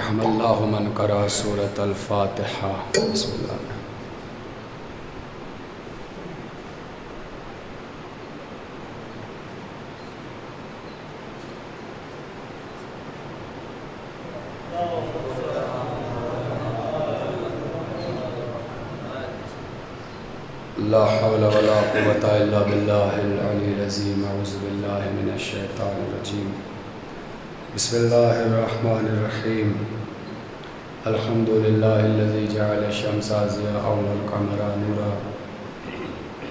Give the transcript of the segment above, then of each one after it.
رحم اللہ من قرأ سورة الفاتحہ. بسم اللہ. لا حول ولا قوة الا باللہ العلی العظیم. اعوذ باللہ من الشیطان الرجیم. بسم اللہ الرحمن الرحیم. الحمد للہ الذی جعل الشمس ضیاء والقمر نورا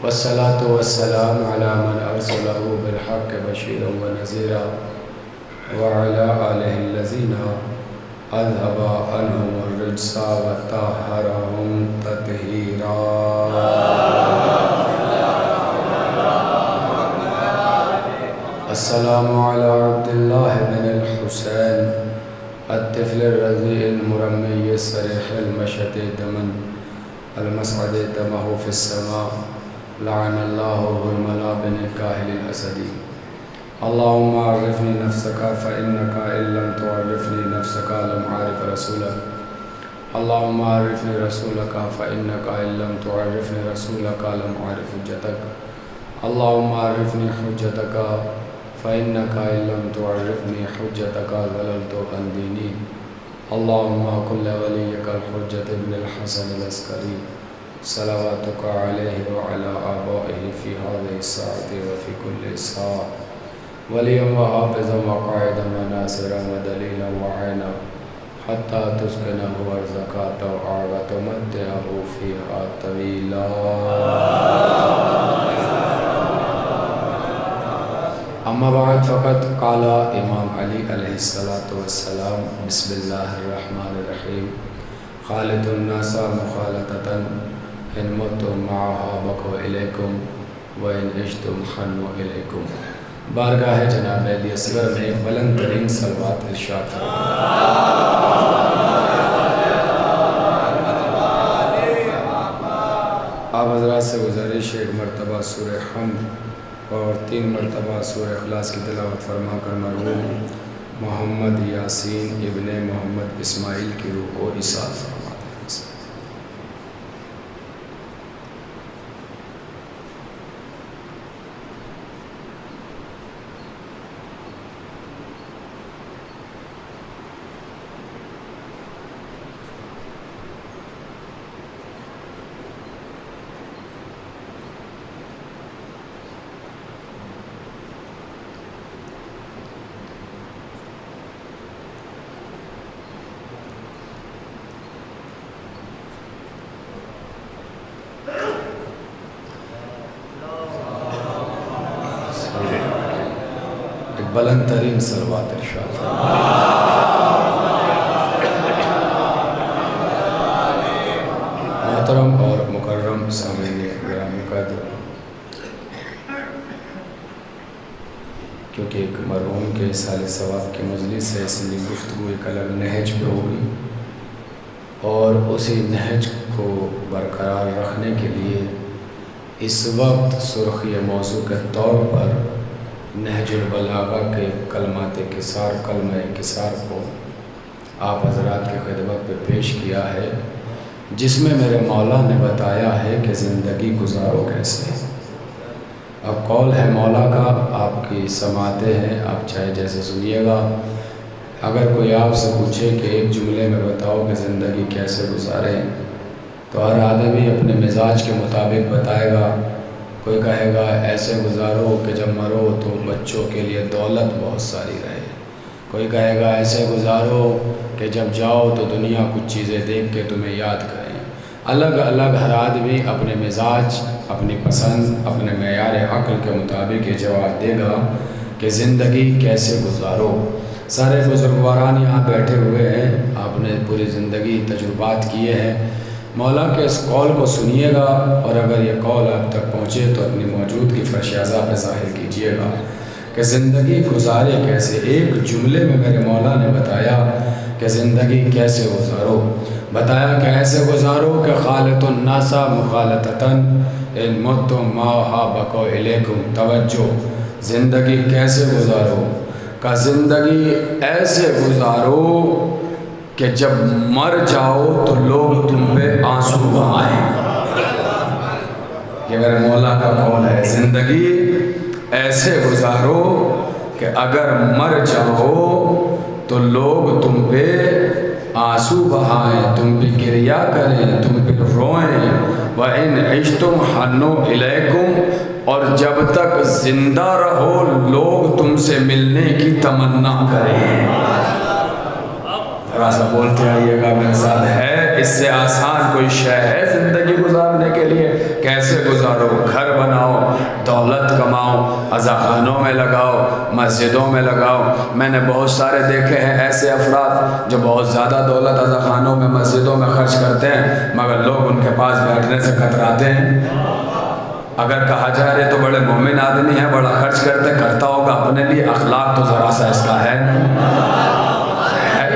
والصلاة والسلام علی من ارسلہ بالحق بشیرا ونذیرا وعلی آلہ الذین اذھب عنہم الرجس وطہرہم تطہیرا. السلام علی عبد اللہ بن الحسین الطفل الرضیع المرمی الصریح المشط دما المسعد دمہ فی السماء لعن اللہ حرملا بن کاہل الاسدی. اللہم عرفنی نفسک فإنک ان لم تعرفنی نفسک لم عارف رسولک. اللہم عرفنی رسولک فإنک ان لم تعرفنی رسولک لم عارف حجتک. اللہم عرفنی حجتک فإنک ان لم تعرفنی حجتک ضللت عن دینی. اللہم کن ولیک الحجۃ ابن الحسن العسکری صلواتک علیہ وعلی آبائہ فی هذه الساعة وفی کل ساعة ولیا وحافظا وقائدا وناصرا ودلیلا وعینا حتی تسکنہ ارضک وتمتعہ فیہا طویلا. اما بعد فقط قال امام علی علیہ السلام بسم اللہ الرحمن الرحیم. خالط الناس مخالطة ان متم معها بقوا الیکم وان عشتم حنوا الیکم. بارگاہ جناب علی اصغر میں بلند ترین صلوات ارشاد آپ حضرات سے گزارش ہے ایک مرتبہ سورہ حمد اور 3 مرتبہ سورہ اخلاص کی تلاوت فرما کر مرحوم محمد یاسین ابن محمد اسماعیل کی روح کو ایصال فرما دیں. بلند ترین صلوات ارشاد. محترم اور مکرم سامعین گرامی قدر، کیونکہ ایک مرحوم کے سال ثواب کی مجلس ہے اس لیے گفتگو ایک الگ نہج پہ ہوگی اور اسی نہج کو برقرار رکھنے کے لیے اس وقت سرخی موضوع کے طور پر نہج البلاغہ کے کلمات کسار کلمہ کسار کو آپ حضرات کی خدمت پہ پیش کیا ہے، جس میں میرے مولا نے بتایا ہے کہ زندگی گزارو کیسے. اب قول ہے مولا کا، آپ کی سماعتیں ہیں، آپ چاہے جیسے سنیے گا. اگر کوئی آپ سے پوچھے کہ ایک جملے میں بتاؤ کہ زندگی کیسے گزاریں تو ہر آدمی اپنے مزاج کے مطابق بتائے گا. کوئی کہے گا ایسے گزارو کہ جب مرو تو بچوں کے لیے دولت بہت ساری رہے. کوئی کہے گا ایسے گزارو کہ جب جاؤ تو دنیا کچھ چیزیں دیکھ کے تمہیں یاد کریں. الگ الگ ہر آدمی اپنے مزاج، اپنی پسند، اپنے معیار عقل کے مطابق یہ جواب دے گا کہ زندگی کیسے گزارو. سارے بزرگواران یہاں بیٹھے ہوئے ہیں، آپ نے پوری زندگی تجربات کیے ہیں. مولا کے اس قول کو سنیے گا اور اگر یہ قول آپ تک پہنچے تو اپنی موجودگی فرش اعضاء پہ ظاہر کیجیے گا کہ زندگی گزارے کیسے. ایک جملے میں میرے مولا نے بتایا کہ زندگی کیسے گزارو. بتایا کہ ایسے گزارو کہ خالط الناس مخالطتاً ان متم معها بقوا الیکم. توجہ، زندگی کیسے گزارو کا زندگی ایسے گزارو کہ جب مر جاؤ تو لوگ تم پہ آنسو بہائیں۔ یہ میرے مولا کا قول ہے، زندگی ایسے گزارو کہ اگر مر جاؤ تو لوگ تم پہ آنسو بہائیں، تم پہ گریہ کریں، تم پہ روئیں۔ وَإِنْ عِشْتُمْ حَنُّوا إِلَيْكُمْ، اور جب تک زندہ رہو لوگ تم سے ملنے کی تمنا کریں۔ ذرا سا بولتے آئیے گا میرے ساتھ، ہے اس سے آسان کوئی شے ہے زندگی گزارنے کے لیے؟ کیسے گزارو؟ گھر بناؤ، دولت کماؤ، عزاخانوں میں لگاؤ، مسجدوں میں لگاؤ۔ میں نے بہت سارے دیکھے ہیں ایسے افراد جو بہت زیادہ دولت عزاخانوں میں، مسجدوں میں خرچ کرتے ہیں، مگر لوگ ان کے پاس بیٹھنے سے کتراتے ہیں۔ اگر کہا جائے رہے تو بڑے مومن آدمی ہے، بڑا خرچ کرتا ہوگا اپنے لیے، اخلاق تو ذرا سا اس کا ہے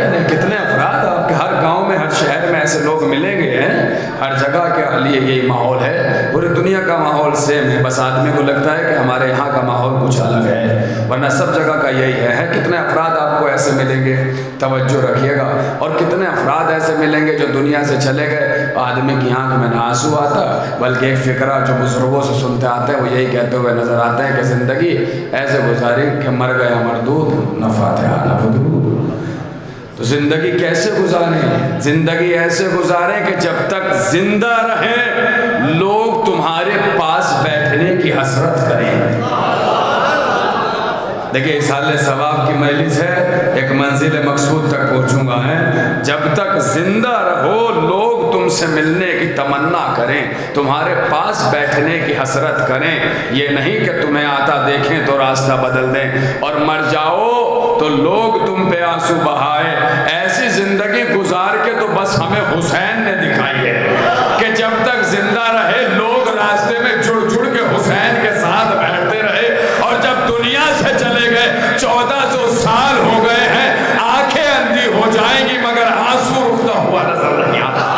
نہیں۔ کتنے افراد آپ کے ہر گاؤں میں، ہر شہر میں ایسے لوگ ملیں گے ہیں، ہر جگہ کے لیے یہی ماحول ہے، پوری دنیا کا ماحول سیم ہے، بس آدمی کو لگتا ہے کہ ہمارے یہاں کا ماحول کچھ الگ ہے، ورنہ سب جگہ کا یہی ہے۔ کتنے افراد آپ کو ایسے ملیں گے، توجہ رکھیے گا، اور کتنے افراد ایسے ملیں گے جو دنیا سے چلے گئے، آدمی کی آنکھ میں نہ آنسو آتا، بلکہ ایک فکرہ جو بزرگوں سے سنتے آتے ہیں وہ یہی کہتے ہوئے نظر آتے ہیں کہ زندگی ایسے گزاری کہ مر گیا مردود، نہ فاتحہ نہ بدرود۔ تو زندگی کیسے گزاریں؟ زندگی ایسے گزاریں کہ جب تک زندہ رہیں لوگ تمہارے پاس بیٹھنے کی حسرت کریں۔ دیکھیں اصحال ثواب کی مجلس ہے، ایک منزل مقصود تک پہنچوں گا ہے، جب تک زندہ رہو لوگ تم سے ملنے کی تمنا کریں، تمہارے پاس بیٹھنے کی حسرت کریں، یہ نہیں کہ تمہیں آتا دیکھیں تو راستہ بدل دیں، اور مر جاؤ تو لوگ تم پہ آنسو بہائے۔ ایسی زندگی گزار کے تو بس ہمیں حسین نے دکھائی ہے کہ جب تک زندہ رہے لوگ راستے میں جڑ جڑ کے حسین کے ساتھ بیٹھتے رہے، اور جب دنیا سے چلے گئے 1400 سال ہو گئے ہیں، آنکھیں اندھی ہو جائیں گی مگر آنسو رکتا ہوا نظر نہیں آتا۔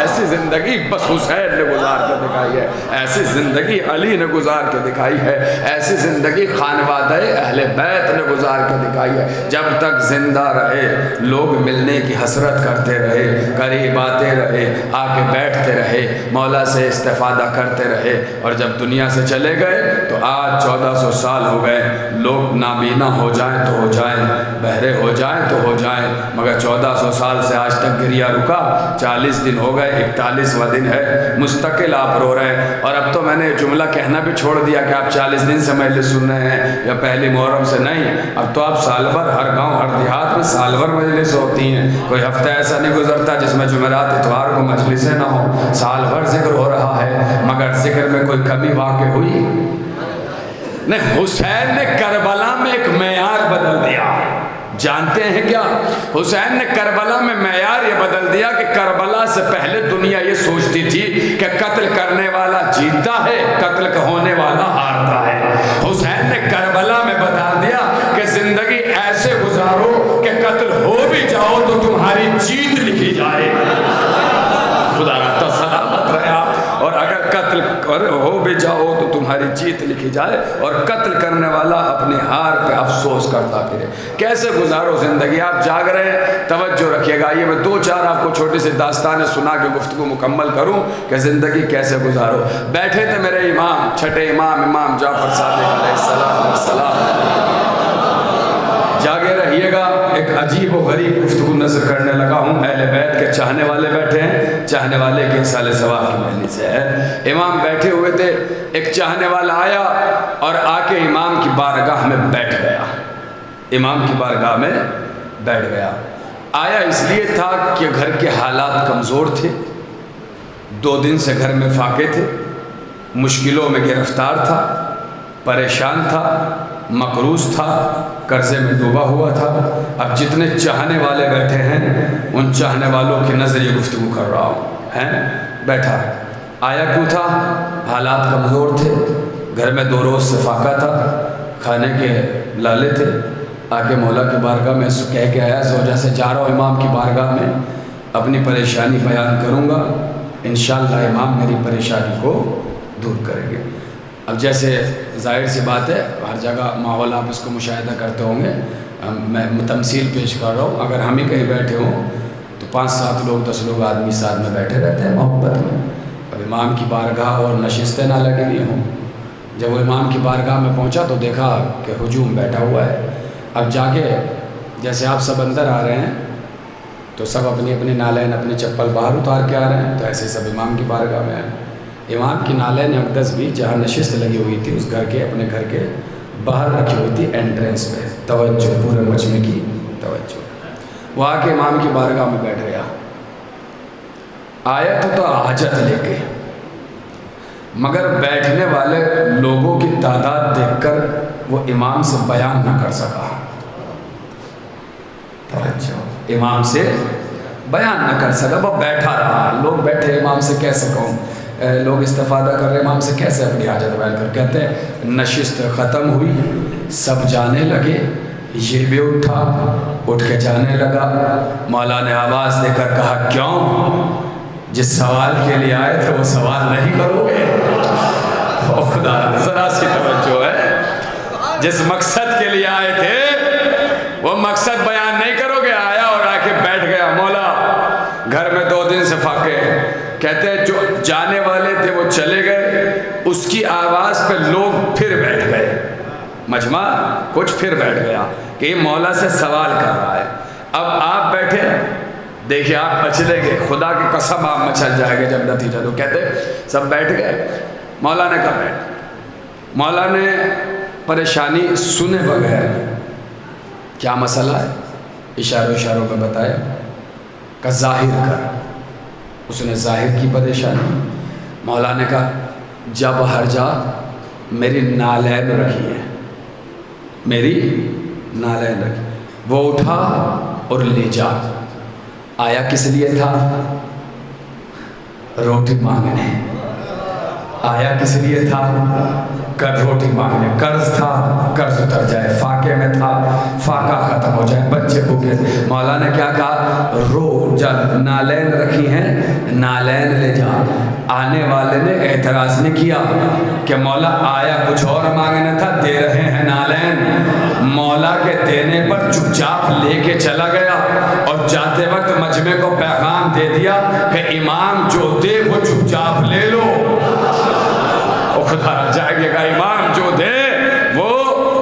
ایسی زندگی بس حسین نے گزار کے دکھائی ہے، ایسی زندگی علی نے گزار کے دکھائی ہے، ایسی زندگی خانوادہ اہل بیت نے گزار کے دکھائی ہے۔ جب تک زندہ رہے لوگ ملنے کی حسرت کرتے رہے، قریب آتے رہے، آ کے بیٹھتے رہے، مولا سے استفادہ کرتے رہے، اور جب دنیا سے چلے گئے تو آج 1400 سال ہو گئے، لوگ نابینا ہو جائیں تو ہو جائیں، بہرے ہو جائیں تو ہو جائیں، مگر 1400 سال سے آج تک گریہ رکا۔ 40 دن ہو گئے، 41واں دن ہے، مستقل آپ رو رہے ہیں، اور اب تو میں نے جملہ کہنا بھی چھوڑ دیا کہ آپ 40 دن سے مجلس سن رہے ہیں یا پہلی محرم سے، نہیں، اب تو آپ سال بھر ہر گاؤں ہر دیہات میں سال بھر مجلس ہوتی ہیں، کوئی ہفتہ ایسا نہیں گزرتا جس میں جمعرات اتوار کو مجلسیں نہ ہوں، سال بھر ذکر ہو رہا ہے، مگر ذکر میں کوئی کمی واقع ہوئی نہیں۔ حسین نے کربلا میں ایک معیار بدل دیا، جانتے ہیں کیا؟ حسین نے کربلا میں معیار یہ بدل دیا کہ کربلا سے پہلے دنیا یہ سوچتی تھی کہ قتل کرنے والا جیتتا ہے، قتل ہونے والا ہارتا ہے۔ حسین نے کربلا میں بتا دیا کہ زندگی ایسے گزارو کہ قتل ہو بھی جاؤ تو تمہاری جیت لکھی جائے، خدا رہتا سلامت رہے آپ، اور اگر قتل ہو بھی جاؤ تو تمہاری جیت لکھی جائے، اور قتل کرنے والا اپنے ہار پہ افسوس کرتا پھرے۔ کیسے گزارو زندگی؟ آپ جاگ رہے ہیں، توجہ رکھیے گا، یہ میں 2-4 آپ کو چھوٹی سی داستانیں سنا کے گفتگو مکمل کروں کہ زندگی کیسے گزارو۔ بیٹھے تھے میرے امام، چھٹے امام جعفر صادق علیہ السلام، جاگے رہیے گا، ایک عجیب و غریب گفتگو نظر کرنے لگا ہوں، اہل بیت کے چاہنے والے بیٹھے ہیں، چاہنے والے کے اصحال ثواب کی مجلس ہے۔ امام بیٹھے ہوئے تھے، ایک چاہنے والا آیا اور آ کے امام کی بارگاہ میں بیٹھ گیا، امام کی بارگاہ میں بیٹھ گیا۔ آیا اس لیے تھا کہ گھر کے حالات کمزور تھے، 2 دن سے گھر میں فاقے تھے، مشکلوں میں گرفتار تھا، پریشان تھا، مقروض تھا، قرضے میں ڈوبا ہوا تھا۔ اب جتنے چاہنے والے بیٹھے ہیں ان چاہنے والوں کی نظر یہ گفتگو کر رہا ہوں، ہیں بیٹھا۔ آیا کیوں تھا؟ حالات کمزور تھے، گھر میں 2 روز سے فاقہ تھا، کھانے کے لالے تھے، آ کے مولا کی بارگاہ میں کہہ کے آیا، اس وجہ سے جا رہا ہوں امام کی بارگاہ میں، اپنی پریشانی بیان کروں گا، انشاءاللہ امام میری پریشانی کو دور کریں گے۔ اب جیسے ظاہر سی بات ہے، ہر جگہ ماحول آپ اس کو مشاہدہ کرتے ہوں گے، میں تمثیل پیش کر رہا ہوں، اگر ہم ہی کہیں بیٹھے ہوں تو 5-7 لوگ 10 لوگ آدمی ساتھ میں بیٹھے رہتے ہیں محبت میں. اب امام کی بارگاہ اور نشستیں نہ لگی ہوئی ہوں. جب وہ امام کی بارگاہ میں پہنچا تو دیکھا کہ ہجوم بیٹھا ہوا ہے. اب جا کے جیسے آپ سب اندر آ رہے ہیں تو سب اپنی اپنی نالین اپنی چپل باہر اتار کے آ رہے ہیں، تو ایسے سب امام کی بارگاہ میں آئے. امام کی نالین اقدس بھی جہاں نشست لگی ہوئی تھی اس گھر کے اپنے گھر کے باہر رکھی ہوئی تھی انٹرنس پہ. توجہ پورے مجمع کی توجہ. وہ آ کے امام کی بارگاہ میں بیٹھ گیا. آیا تو حاجت لے کے، مگر بیٹھنے والے لوگوں کی تعداد دیکھ کر وہ امام سے بیان نہ کر سکا. توجہ، امام سے بیان نہ کر سکا، وہ بیٹھا رہا. لوگ بیٹھے، امام سے کیسے کہوں، لوگ استفادہ کر رہے، امام سے کیسے اپنی حاجت بیان کر. کہتے ہیں نشست ختم ہوئی، سب جانے لگے، یہ بھی اٹھ کے جانے لگا. مولا نے آواز دے کر کہا کیوں؟ جس سوال کے لیے آئے تھے وہ سوال نہیں کرو گے؟ او خدا، ذرا سی توجہ ہے. جس مقصد کے لیے آئے تھے وہ مقصد بیان نہیں کرو گے؟ آیا اور آ کے بیٹھ گیا. مولا گھر میں 2 دن سے فاقے. کہتے ہیں جو جانے والے تھے وہ چلے گئے، اس کی آواز پہ لوگ پھر بیٹھ گئے. مجمع کچھ پھر بیٹھ گیا کہ یہ مولا سے سوال کر رہا ہے. اب آپ بیٹھے، دیکھیے آپ مچلے گے، خدا کی قسم آپ مچل جائے گے جب نتیجہ. تو کہتے سب بیٹھ گئے. مولا نے کہا بیٹھ. مولا نے پریشانی سنے بغیر کیا مسئلہ ہے اشاروں میں بتایا کہ ظاہر کر. اس نے ظاہر کی پریشانی. مولا نے کہا جب ہر جا میری نالین رکھی ہے، میری نالین رکھی. وہ اٹھا اور لے جا. آیا کس لیے تھا؟ روٹی مانگنے. آیا کس لیے تھا؟ روٹی مانگنے. قرض تھا، قرض اتر جائے. فاقے میں تھا، فاقہ ختم ہو جائے. بچے بھوکے. مولا نے کیا کہا؟ رو جا، نالین رکھی ہیں، نالین لے جا. آنے والے نے اعتراض نہیں کیا کہ مولا آیا کچھ اور مانگنا تھا، دے رہے ہیں نالین. مولا کے دینے پر چپ چاپ لے کے چلا گیا اور جاتے وقت مجمع کو پیغام دے دیا کہ امام جو دے وہ چپ چاپ لے لو. خدا جائے گا، امام جو دے وہ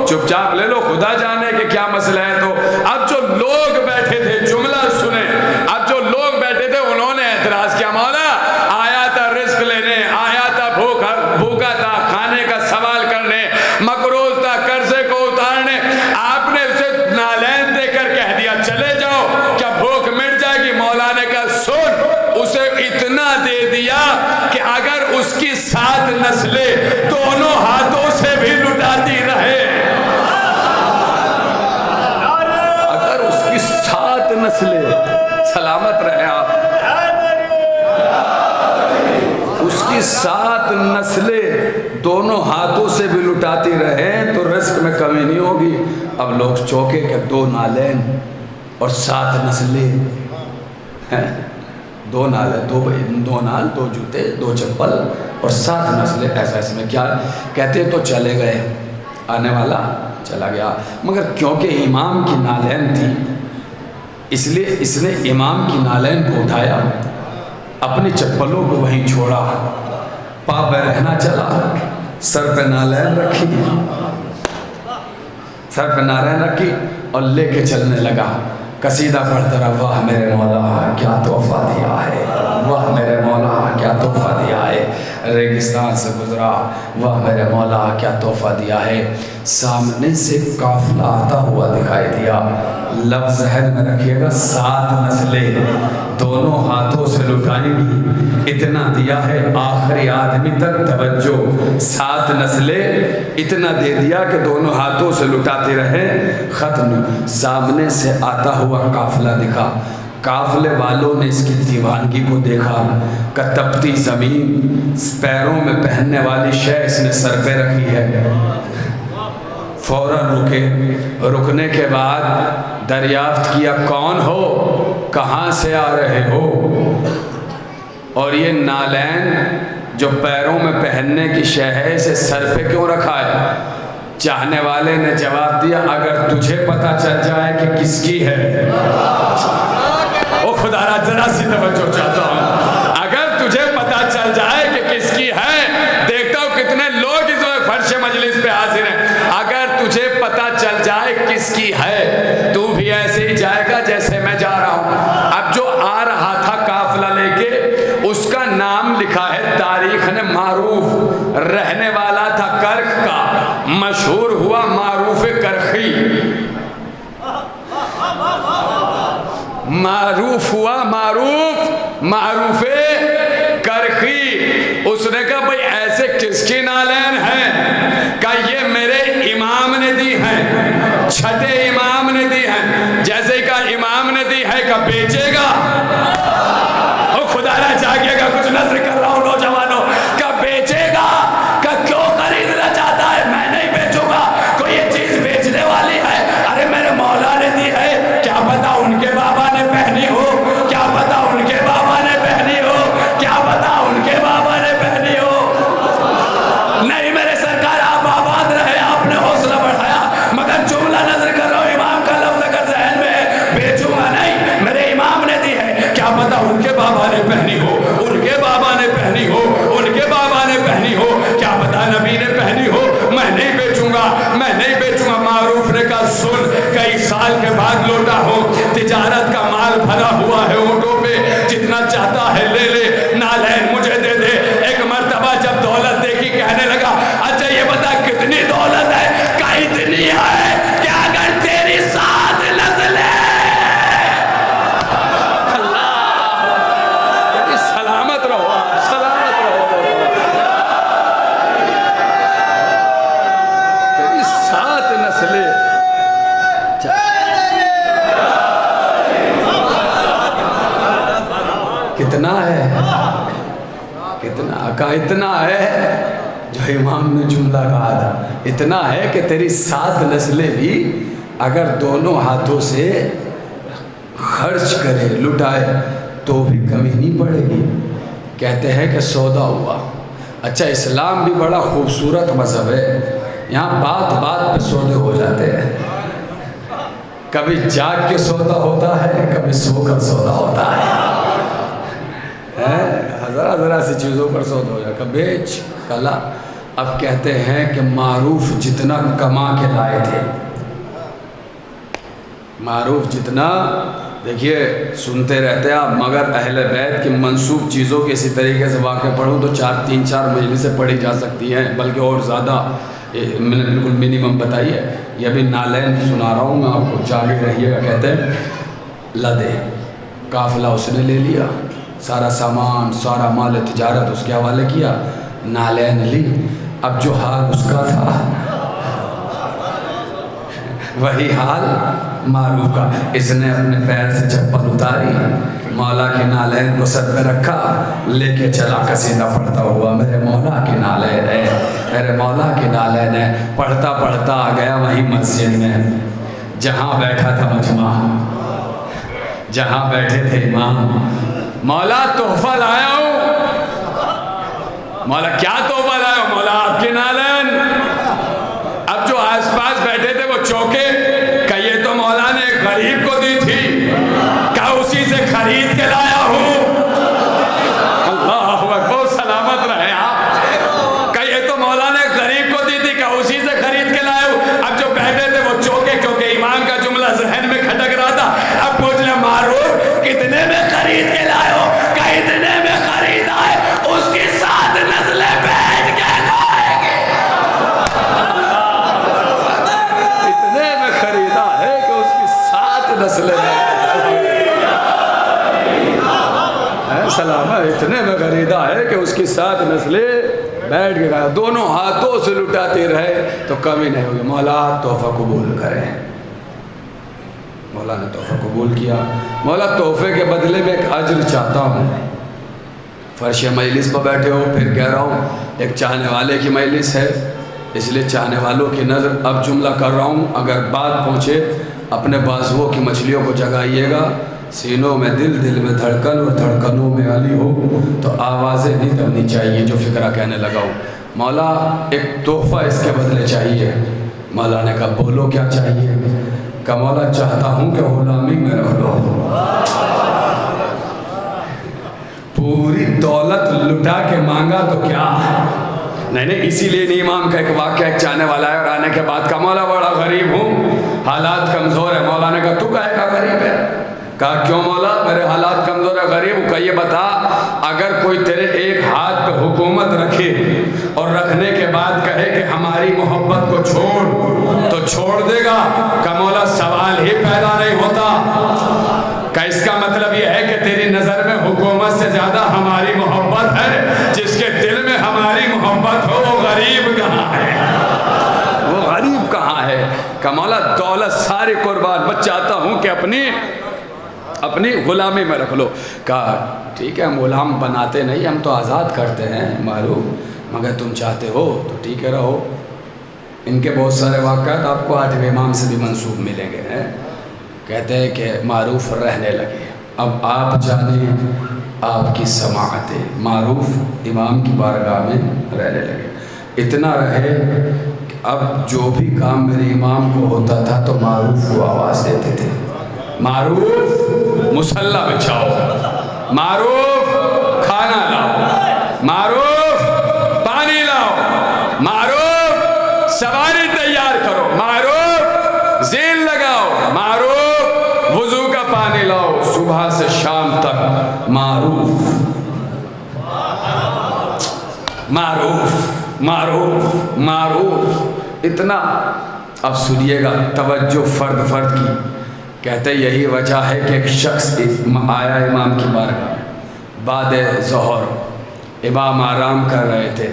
چپ چاپ لے لو. خدا جانے کہ کیا مسئلہ ہے. تو اب جو لوگ بیٹھے تھے، جملہ سنیں، اب جو لوگ بیٹھے تھے انہوں نے اعتراض کیا. مولا آیا تھا رزق لینے، آیا تھا بھوکا تھا کھانے کا سوال کرنے، مقروض تھا قرضے کو اتارنے. آپ نے اسے نالین دے کر کہہ دیا چلے جاؤ، کیا بھوک مٹ جائے گی؟ مولا نے کہا سن، اسے اتنا دے دیا کہ اگر اس کی 7 نسلیں دونوں ہاتھوں سے بھی لٹاتی رہے، اگر اس کی 7 نسلیں، سلامت رہے آپ، اس کی 7 نسلیں دونوں ہاتھوں سے بھی لٹاتی رہیں تو رزق میں کمی نہیں ہوگی. اب لوگ چوکے کہ 2 نالین اور 7 نسلیں ہیں. 2 نال، 2 نال، 2 جوتے، 2 چپل اور 7 نسلیں. ایسا اس میں کیا کہتے تو چلے گئے. آنے والا چلا گیا. مگر کیونکہ امام کی نالین تھی اس لیے اس نے امام کی نالین کو اٹھایا، اپنی چپلوں کو وہیں چھوڑا، پا پہ رہنا چلا، سر پہ نالین رکھی، سر پہ نالین رکھی اور لے کے چلنے لگا. قصیدہ پڑھتا رہا، واہ میرے مولا کیا تحفہ دیا ہے، واہ میرے مولا کیا تحفہ دیا ہے. ریگستان سے گزرا، واہ میرے مولا کیا تحفہ دیا ہے. سامنے سے قافلہ آتا ہوا دکھائی دیا. لفظ ذہن میں رکھیے گا، 7 نسلیں دونوں ہاتھوں سے لٹائیں گی. اتنا دیا ہے آخری آدمی تک. توجہ، 7 نسلیں اتنا دے دیا کہ دونوں ہاتھوں سے لٹاتے رہے. ختم. سامنے سے آتا ہوا قافلہ دکھا. قافلے والوں نے اس کی دیوانگی کو دیکھا کہ تپتی زمین، پیروں میں پہننے والی شے اس نے سر پہ رکھی ہے. فوراً رکے. رکنے کے بعد دریافت کیا کون ہو، کہاں سے آ رہے ہو، اور یہ نالین جو پیروں میں پہننے کی شے ہے اسے سر پہ کیوں رکھا ہے؟ چاہنے والے نے جواب دیا اگر تجھے پتہ چل جائے کہ کس کی ہے، او خدا را ذرا سی توجہ چاہتا ہوں، اگر تجھے پتہ چل جائے کہ کس کی ہے، دیکھتا ہوں کتنے لوگ اس وقت فرش مجلس پہ حاضر ہیں، اگر تجھے پتہ چل جائے کس کی ہے تو بھی ایسے ہی جائے گا جیسے میں جا رہا ہوں۔ اب جو آ رہا تھا قافلہ لے کے، اس کا نام لکھا ہے تاریخ نے معروف، رہنے والا تھا کرخ کا، مشہور ہوا معروف کرخی، معروف ہوا معروف کرخی۔ اس نے کہا بھئی ایسے کس کی نالین ہیں؟ کہا یہ میرے امام نے دی ہیں، چھٹے امام نے دی ہیں۔ جیسے کہ امام نے دی ہے کہ بیچے گا، او خدا نہ چاہیے گا، کچھ نظر کر رہا ہوں نوجوانوں، کہ بیچے گا، کہ کیوں خریدنا چاہتا ہے؟ میں نہیں بیچوں گا، کوئی یہ چیز بیچنے والی ہے، ارے میرے مولا نے دی ہے، کیا پتا ان کے بابا نے پہنی ہو، کیا پتا ان کے بابا نے پہنی ہو، کیا پتا ان کے بابا نے پہنی ہو۔ نہیں میرے سرکار آپ آباد رہے، آپ نے حوصلہ بڑھایا، مگر جملہ نظر کر رہا ہوں، امام کا لفظ اگر ذہن میں ہے، بیچوں گا نہیں، میرے امام نے دی ہے، کیا پتا ان کے بابا نے پہنی ہو، ان کے بابا نے پہنی ہو، ان کے بابا نے پہنی ہو، کیا پتا نبی نے پہنی ہو، میں نہیں بیچوں گا، میں نہیں بیچوں گا۔ معروف نے کہا سن، کئی سال کے بعد لوٹا ہوں، تجارت کا مال بھرا ہوا ہے اونٹوں پہ، جتنا چاہتا ہے لے لے، نالین مجھے دے دے۔ ایک مرتبہ جب دولت دیکھی کہنے لگا اچھا یہ بتا کتنی دولت ہے؟ کہ اتنی ہے کہ اگر تیری 7 نسلیں، سلامت رہو، سلامت رہو، تیری 7 نسلیں کتنا ہے، کتنا کہا اتنا ہے، جو امام نے جملہ کہا تھا، اتنا ہے کہ تیری 7 نسلیں بھی اگر دونوں ہاتھوں سے خرچ کرے، لٹائے تو بھی کمی نہیں پڑے گی۔ کہتے ہیں کہ سودا ہوا۔ اچھا اسلام بھی بڑا خوبصورت مذہب ہے، یہاں بات بات پہ سودے ہو جاتے ہیں، کبھی جاگ کے سودا ہوتا ہے، کبھی سو کر سودا ہوتا ہے، ذرا سی چیزوں پر سودا ہو جائے گا، بیچ کلا۔ اب کہتے ہیں کہ معروف جتنا کما کے لائے تھے، معروف جتنا، دیکھیے سنتے رہتے ہیں آپ، مگر اہل بیت کی منسوب چیزوں کے اسی طریقے سے واقع پڑھوں تو 3-4 مجلسیں پڑھی جا سکتی ہیں، بلکہ اور زیادہ، میں نے بالکل منیمم بتائی ہے۔ یہ بھی نالین سنا رہا ہوں میں آپ کو، جاگے رہیے گا۔ کہتے ہیں لدے قافلہ اس نے لے لیا، سارا سامان، سارا مال تجارت اس کے حوالے کیا، نالین لی۔ اب جو حال اس کا تھا وہی حال معروف کا۔ اس نے اپنے پیر سے چپل اتاری، مولا کے نالین کو سر پہ رکھا، لے کے چلا قصیدہ پڑھتا ہوا، میرے مولا کے نالین ہے، میرے مولا کے نالین ہے۔ پڑھتا پڑھتا آ گیا وہی مسجد میں جہاں بیٹھا تھا مجمع، جہاں بیٹھے تھے امام۔ مولا تحفہ لایا ہوں۔ مولا کیا تحفہ لایا ہوں؟ مولا آپ کے نالین۔ اب جو آس پاس بیٹھے تھے وہ چوکے کہ یہ تو مولا نے غریب کو دی تھی، کہ اسی سے خرید کے لایا ہوں۔ اللہ اکبر، سلامت رہے آپ۔ کہ یہ تو مولا نے غریب کو دی تھی، کہ اسی سے خرید کے لایا ہوں۔ اب جو بیٹھے تھے وہ چوکے، کیونکہ ایمان کا جملہ ذہن میں کھٹک رہا تھا۔ اب پوچھ لیں معروف کتنے میں خرید کے لائے ہو؟ کہ اتنے میں خریدا ہے، اس کی 7 نسلیں بیٹھ کے کھائیں گے۔ اتنے میں خریدا ہے کہ اس کی 7 نسلیں سلام، اتنے میں خریدا ہے کہ اس کی 7 نسلیں بیٹھ کے کھائیں۔ دونوں ہاتھوں سے لٹاتے رہے تو کمی نہیں ہوگی۔ مولا تحفہ قبول کرے۔ مولا نے تحفہ قبول کیا۔ مولا تحفے کے بدلے میں ایک اجر چاہتا ہوں۔ فرش مجلس پر بیٹھے ہو، پھر کہہ رہا ہوں ایک چاہنے والے کی مجلس ہے، اس لیے چاہنے والوں کی نظر، اب جملہ کر رہا ہوں، اگر بات پہنچے اپنے بازوؤں کی مچھلیوں کو جگائیے گا، سینوں میں دل، دل میں دھڑکن اور دھڑکنوں میں علی ہو، تو آوازیں نہیں دبنی چاہیے جو فکرہ کہنے لگا ہوں۔ مولا ایک تحفہ اس کے بدلے چاہیے، مولا نے کہا بولو کیا چاہیے؟ کہ مولا چاہتا ہوں کہ غلامی میں رکھ لو۔ پوری دولت لٹا کے مانگا تو کیا؟ نہیں، اسی لیے نہیں امام کا ایک واقعہ ایک چاہنے والا ہے، اور آنے کے بعد کہا مولا بڑا غریب ہوں، حالات کمزور ہے۔ مولا نے کہا تو کہے کا غریب ہے؟ کہا کیوں مولا؟ میرے حالات کمزور ہے، غریب ہوں۔ کہا یہ بتا، اگر کوئی تیرے ایک ہاتھ پہ حکومت رکھے اور رکھنے کے بعد کہے کہ ہماری محبت کو چھوڑ تو چھوڑ دے گا؟ کہ مولا سوال ہی پیدا نہیں ہوتا۔ کہ اس کا مطلب یہ ہے کہ تیری نظر میں حکومت سے زیادہ ہماری محبت ہے، جس کے دل میں ہماری محبت ہو وہ غریب کہاں ہے؟ وہ غریب کہاں ہے؟ کہ مولا دولت ساری قربان، بس چاہتا ہوں کہ اپنی غلامی میں رکھ لو۔ کہا ٹھیک ہے، ہم غلام بناتے نہیں، ہم تو آزاد کرتے ہیں معروف، مگر تم چاہتے ہو تو ٹھیک ہے رہو۔ ان کے بہت سارے واقعات آپ کو 8ویں امام سے بھی منسوب ملیں گے۔ کہتے ہیں کہ معروف رہنے لگے۔ اب آپ جانیں آپ کی سماعتیں، معروف امام کی بارگاہ میں رہنے لگے، اتنا رہے کہ اب جو بھی کام میرے امام کو ہوتا تھا تو معروف کو آواز دیتے تھے، معروف مصلی بچھاؤ، معروف کھانا لاؤ، معروف پانی لاؤ، معروف سواری تیار کرو، معروف زیل لگاؤ، معروف وضو کا پانی لاؤ، صبح سے شام تک معروف معروف معروف معروف، اتنا۔ اب سنیے گا توجہ فرد فرد کی۔ کہتے یہی وجہ ہے کہ ایک شخص آیا امام کی بارگاہ، بعد ظہر امام آرام کر رہے تھے،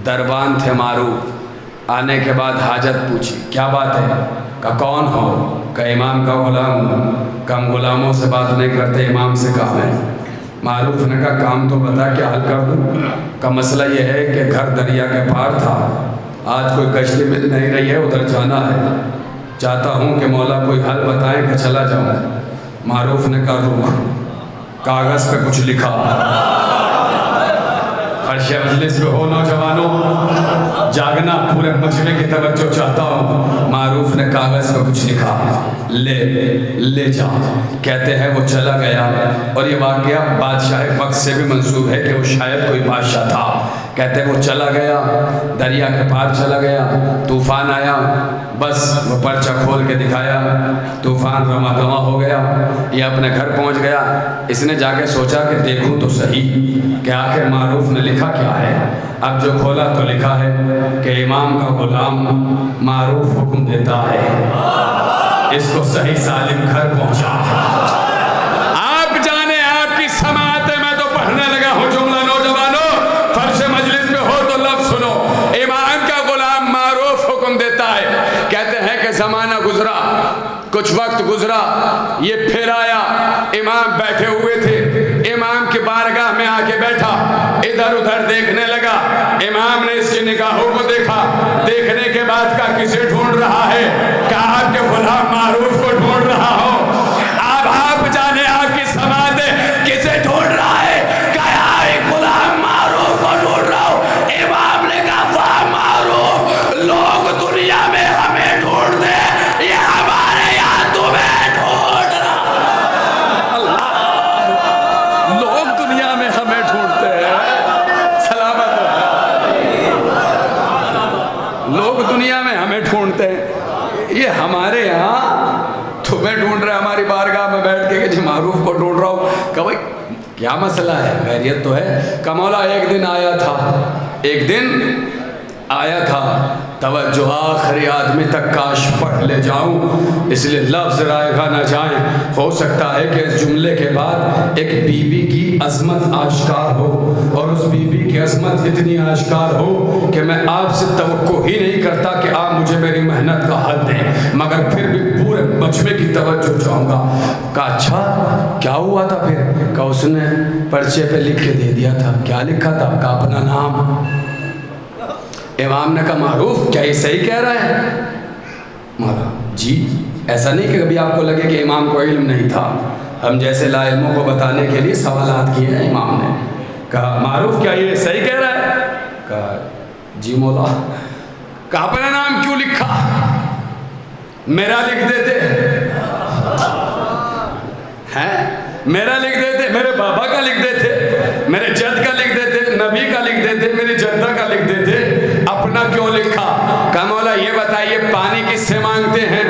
دربان تھے معروف۔ آنے کے بعد حاجت پوچھی، کیا بات ہے؟ کہ کون ہو؟ کہ امام کا غلام ہوں۔ کہ ہم غلاموں سے بات نہیں کرتے، امام سے کام ہے۔ معروف نے کہا کام تو بتا، کیا حل کر دوں؟ کا مسئلہ یہ ہے کہ گھر دریا کے پار تھا، آج کوئی کشتی مل نہیں رہی ہے، ادھر جانا ہے، چاہتا ہوں کہ مولا کوئی حل بتائیں کہ چلا جاؤں۔ معروف نے کہا رک، کاغذ پہ کچھ لکھا۔ فرش مجلس میں ہو نوجوانوں، جاگنا، پورے مجمع کی توجہ چاہتا ہوں۔ معروف نے کاغذ پہ کچھ لکھا، لے جا۔ کہتے ہیں وہ چلا گیا، اور یہ واقعہ بادشاہ وقت سے بھی منسوب ہے کہ وہ شاید کوئی بادشاہ تھا۔ کہتے ہیں وہ چلا گیا، دریا کے پار چلا گیا، طوفان آیا، بس وہ پرچہ کھول کے دکھایا، طوفان رواں دواں ہو گیا، یہ اپنے گھر پہنچ گیا۔ اس نے جا کے سوچا کہ دیکھوں تو صحیح کہ آخر معروف نے لکھا کیا ہے۔ اب جو کھولا تو لکھا ہے کہ امام کا غلام معروف حکم دیتا ہے، اس کو صحیح سالم گھر پہنچا۔ آپ جانے آپ کی سماعت میں تو پڑھنے لگا ہوں جملہ نوجوانوں، فرش مجلس میں ہو تو لفظ سنو، امام کا غلام معروف حکم دیتا ہے۔ کہتے ہیں کہ زمانہ گزرا، کچھ وقت گزرا، یہ پھر آیا، امام بیٹھے ہوئے تھے، امام کی بارگاہ میں آ کے بیٹھا، ادھر ادھر دیکھنے لگا۔ امام نے اس کی نگاہوں کو دیکھا، دیکھنے کے بعد کہا کسے ڈھونڈ رہا ہے؟ کہا آپ کے غلام معروف کو ڈھونڈ رہا ہو۔ اب آپ جانے آپ کی سماعت کسے ڈھونڈ رہا ہے؟ کہا ایک غلام معروف کو ڈھونڈ رہا ہوں۔ امام نے کہا واہ معروف، لوگ دنیا میں ہمیں ڈھونڈتے، یہ ہمارے یہاں تمہیں ڈھونڈ رہا۔ اللہ، لوگ دنیا میں ہمیں ڈھونڈتے ہیں، سلامت لوگ دنیا میں ہمیں ڈھونڈتے ہیں، یہ ہمارے یہاں تمہیں ڈھونڈ رہے، ہماری بارگاہ میں بیٹھ کے کہ جی معروف کو ڈھونڈ رہا ہوں۔ کہ بھائی کیا مسئلہ ہے؟ خیریت تو ہے؟ کہ مولا ایک دن آیا تھا، توجہ آخری آدمی تک کاش پڑھ لے جاؤں، اس لیے لفظ رائے نہ جائیں۔ ہو سکتا ہے کہ اس جملے کے بعد ایک بی بی کی عظمت آشکار ہو، اور اس بی بی کی عظمت اتنی آشکار ہو کہ میں آپ سے توقع ہی نہیں کرتا کہ آپ مجھے میری محنت کا حل دیں، مگر پھر بھی پورے مجمع کی توجہ چاہوں گا۔ کہا اچھا کیا ہوا تھا پھر؟ کہ اس نے پرچے پہ لکھ کے دے دیا تھا۔ کیا لکھا تھا؟ کہ اپنا نام۔ امام نے کہا معروف کیا یہ صحیح کہہ رہا ہے؟ مولا جی ایسا نہیں کہ کبھی آپ کو لگے کہ امام کو علم نہیں تھا، ہم جیسے لا علموں کو بتانے کے لیے سوالات کیے ہیں امام نے۔ کہا معروف کیا یہ صحیح کہہ رہا ہے؟ کہا جی مولا کہ اپنا نام کیوں لکھا؟ میرا لکھ دیتے ہیں، میرا لکھ دیتے، میرے بابا کا لکھ دیتے، میرے جد کا لکھ دیتے، نبی کا لکھ دیتے، میری جدہ کا لکھ دیتے، اپنا کیوں لکھا؟ کہا مولا یہ بتائیے پانی کس سے مانگتے ہیں؟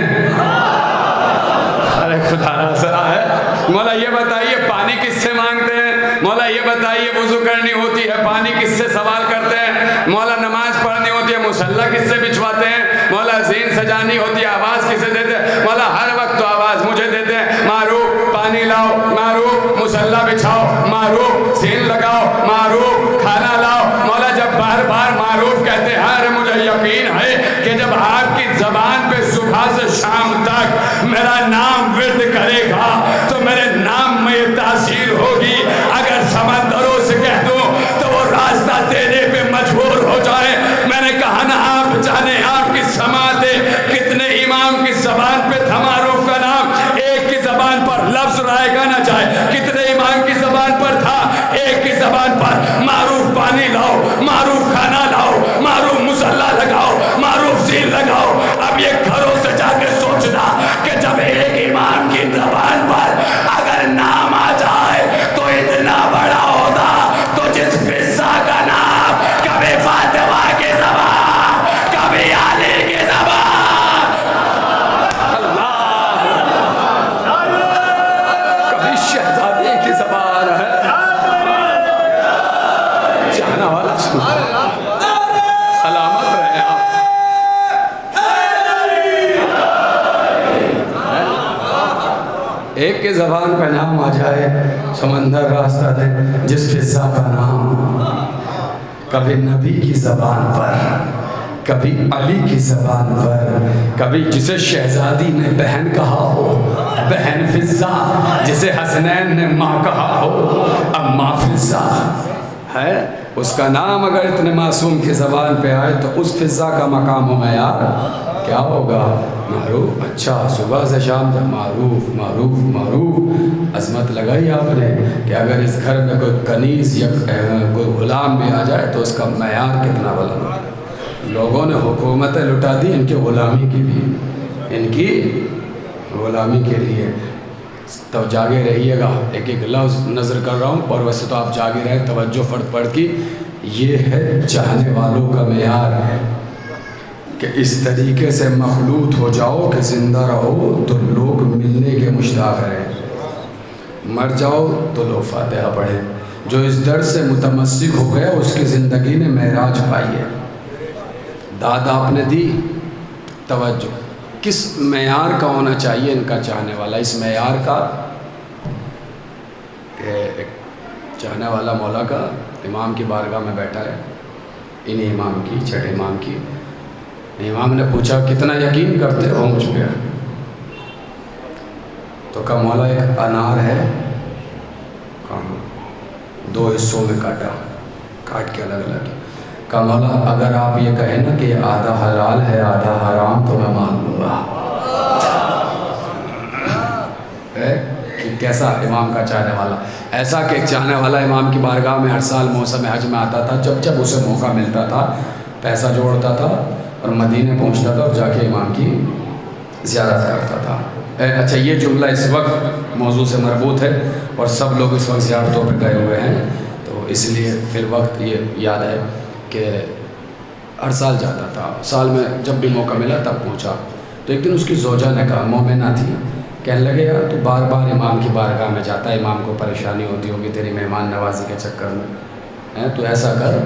ارے خدا را سرا ہے، مولا یہ بتائیے پانی کس سے مانگتے ہیں؟ مولا یہ بتائیے وضو کرنی ہوتی ہے پانی کس سے سوال کرتے ہیں؟ مولا نماز پڑھنی ہوتی ہے مصلی کس سے بچھواتے ہیں؟ مولا زین سجانی ہوتی ہے آواز کسے دیتے ہیں؟ مولا ہر وقت تو آواز مجھے دیتے ہیں، معروف پانی لاؤ، معروف مصلی بچھاؤ، معروف زین لگاؤ، معروف کھانا لاؤ۔ مولا جب بار بار معروف کہتے ہیں، ارے مجھے یقین ہے کہ جب آپ کی زبان پہ صبح سے شام تک میرا نام ورد کرے گا تو میرے نام میں یہ تاثیر ہوگی، اگر سمندروں سے کہہ دوں تو وہ راستہ دینے پہ مجبور ہو جائے۔ میں نے کہا نا آپ جانے آپ کی سماعت کتنے امام کی زبان پہ تھا معروف کا نام، ایک کی زبان پر لفظ رائے گا نہ جائے، کتنے امام کی زبان پر تھا، ایک کی زبان پر معروف پانی لاؤ، معروف کھانا لاؤ، معروف مصلی لگاؤ، معروف زین لگاؤ۔ اب یہ گھروں سے جا کے سوچنا کہ جب ایک امام کی زبان پر اگر نام آ جائے تو اتنا بڑا ہوتا، تو جس فضا کا نام کبھی فاطمہ کی زبان، کبھی علی کی زبان، اللہ کبھی شہزادے کی زبان ہے، جانا والا سلامت رہے آپ۔ ایک کے زبان پہ نام آ جائے، سمندر راستہ دے، جس فضا کا نام کبھی نبی کی زبان پر، کبھی علی کی زبان پر، کبھی جسے شہزادی نے بہن کہا ہو بہن فضا، جسے حسنین نے ماں کہا ہو اماں فضا ہے، اس کا نام اگر اتنے معصوم کی زبان پہ آئے تو اس فضا کا مقام و معیار کیا ہوگا؟ معروف۔ اچھا صبح سے شام تک معروف معروف معروف، عظمت لگائی آپ نے کہ اگر اس گھر میں کوئی کنیز یا کوئی غلام بھی آ جائے تو اس کا معیار کتنا بلند ہوگا۔ لوگوں نے حکومتیں لٹا دی ان کے غلامی کے لیے، ان کی غلامی کے لیے۔ تو جاگے رہیے گا، ایک ایک لفظ نظر کر رہا ہوں، اور ویسے تو آپ جاگے رہے، توجہ فرد پڑھ کی، یہ ہے چاہنے والوں کا معیار کہ اس طریقے سے مخلوط ہو جاؤ کہ زندہ رہو تو لوگ ملنے کے مشتاق رہیں، مر جاؤ تو لوگ فاتحہ پڑھیں۔ جو اس درد سے متمسک ہو گیا اس کی زندگی نے معراج پائی ہے۔ داد آپ نے دی، توجہ کس معیار کا ہونا چاہیے ان کا چاہنے والا؟ اس معیار کا کہ ایک چاہنے والا مولا کا امام کی بارگاہ میں بیٹھا ہے، انہیں امام کی، چھٹے امام کی، امام نے پوچھا کتنا یقین کرتے ہو مجھ پہ؟ تو کہا مولا ایک انار ہے، دو حصوں میں کاٹا، کاٹ کے الگ الگ۔ کہا مولا اگر آپ یہ کہیں نا کہ آدھا حلال ہے آدھا حرام تو میں مان لوں گا۔ کہ کیسا امام کا چاہنے والا، ایسا کہ ایک چاہنے والا امام کی بارگاہ میں ہر سال موسم حج میں آتا تھا، جب جب اسے موقع ملتا تھا پیسہ جوڑتا تھا اور مدینے پہنچتا تھا اور جا کے امام کی زیارت کرتا تھا۔ اچھا یہ جملہ اس وقت موضوع سے مربوط ہے اور سب لوگ اس وقت زیارتوں پہ گئے ہوئے ہیں، تو اس لیے فی الوقت یہ یاد ہے کہ ہر سال جاتا تھا، سال میں جب بھی موقع ملا تب پہنچا۔ تو ایک دن اس کی زوجہ نے کہا، مومنہ تھی، کہنے لگے یار تو بار بار امام کی بارگاہ میں جاتا ہے، امام کو پریشانی ہوتی ہوگی تیری مہمان نوازی کے چکر میں، تو ایسا کر،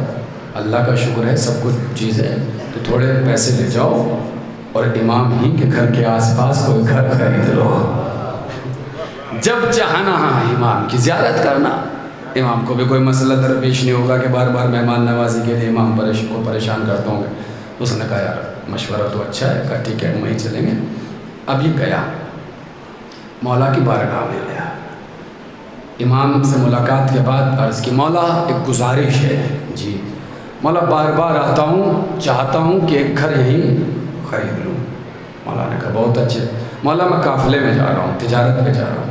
اللہ کا شکر ہے سب کچھ چیز ہے، تو تھوڑے پیسے لے جاؤ اور امام ہی کے گھر کے آس پاس کوئی گھر خرید لو، جب چاہنا امام کی زیارت کرنا، امام کو بھی کوئی مسئلہ درپیش نہیں ہوگا کہ بار بار مہمان نوازی کے لیے امام کو پریشان کرتے ہوں گے۔ اس نے کہا یار مشورہ تو اچھا ہے، کہا ٹھیک ہے ہم وہیں چلیں گے۔ اب یہ گیا مولا کی بارگاہ میں گیا، امام سے ملاقات کے بعد عرض کی مولا ایک گزارش ہے۔ جی مولا بار بار آتا ہوں، چاہتا ہوں کہ ایک گھر یہیں خرید لوں۔ مولا نے کہا بہت اچھے، مولا میں قافلے میں جا رہا ہوں، تجارت پہ جا رہا ہوں۔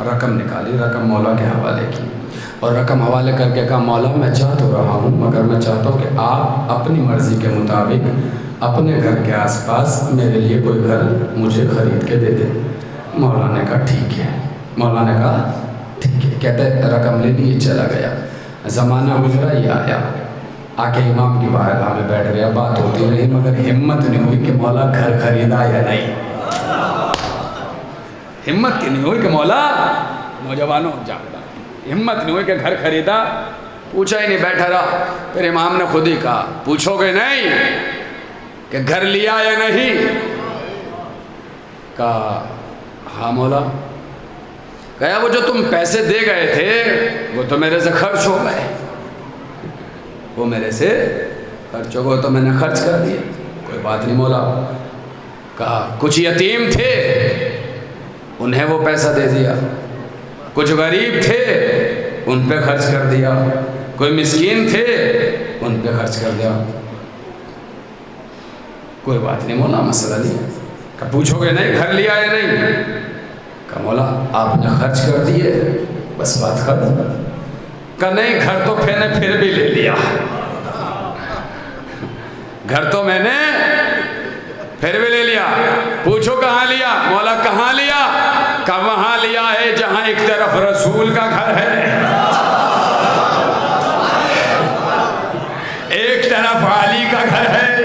رقم نکالی، رقم مولا کے حوالے کی اور رقم حوالے کر کے کہا مولا میں چاہ تو رہا ہوں مگر میں چاہتا ہوں کہ آپ اپنی مرضی کے مطابق اپنے گھر کے آس پاس میرے لیے کوئی گھر مجھے خرید کے دے دے۔ مولا نے کہا ٹھیک ہے، مولا نے کہا ٹھیک ہے، کہتے رقم لے لی، چلا گیا۔ زمانہ گزرا، یہ آیا، آ کے امام کی بارگاہ میں بیٹھ گیا، بات ہوتی رہی مگر ہمت نہیں ہوئی کہ مولا گھر خریدا یا نہیں۔ ہمت کی نہیں ہوئی کہ مولا، نوجوانوں جاگتا، ہمت نہیں ہوئی کہ گھر خریدا، پوچھا ہی نہیں، بیٹھا رہا۔ پھر امام نے خود ہی کہا پوچھو گے نہیں کہ گھر لیا یا نہیں؟ کہا ہاں مولا۔ کہا وہ جو تم پیسے دے گئے تھے وہ تو میرے سے خرچ ہو گئے، وہ میرے سے خرچ ہو گئے تو میں نے خرچ کر دیے، کوئی بات نہیں مولا۔ کہا کچھ یتیم تھے انہیں وہ پیسہ دے دیا، کچھ غریب تھے ان پہ خرچ کر دیا، کوئی مسکین تھے ان پہ خرچ کر دیا، کوئی بات نہیں مولا، مسئلہ نہیں۔ کہ پوچھو گے نہیں گھر لیا یا نہیں؟ کہ مولا آپ نے خرچ کر دیے بس بات ختم۔ کہ نہیں گھر تو میں نے پھر بھی لے لیا، گھر تو میں نے پھر بھی لے لیا۔ پوچھو کہاں لیا؟ مولا کہاں لیا؟ کہ وہاں لیا ہے جہاں ایک طرف رسول کا گھر ہے، ایک طرف علی کا گھر ہے،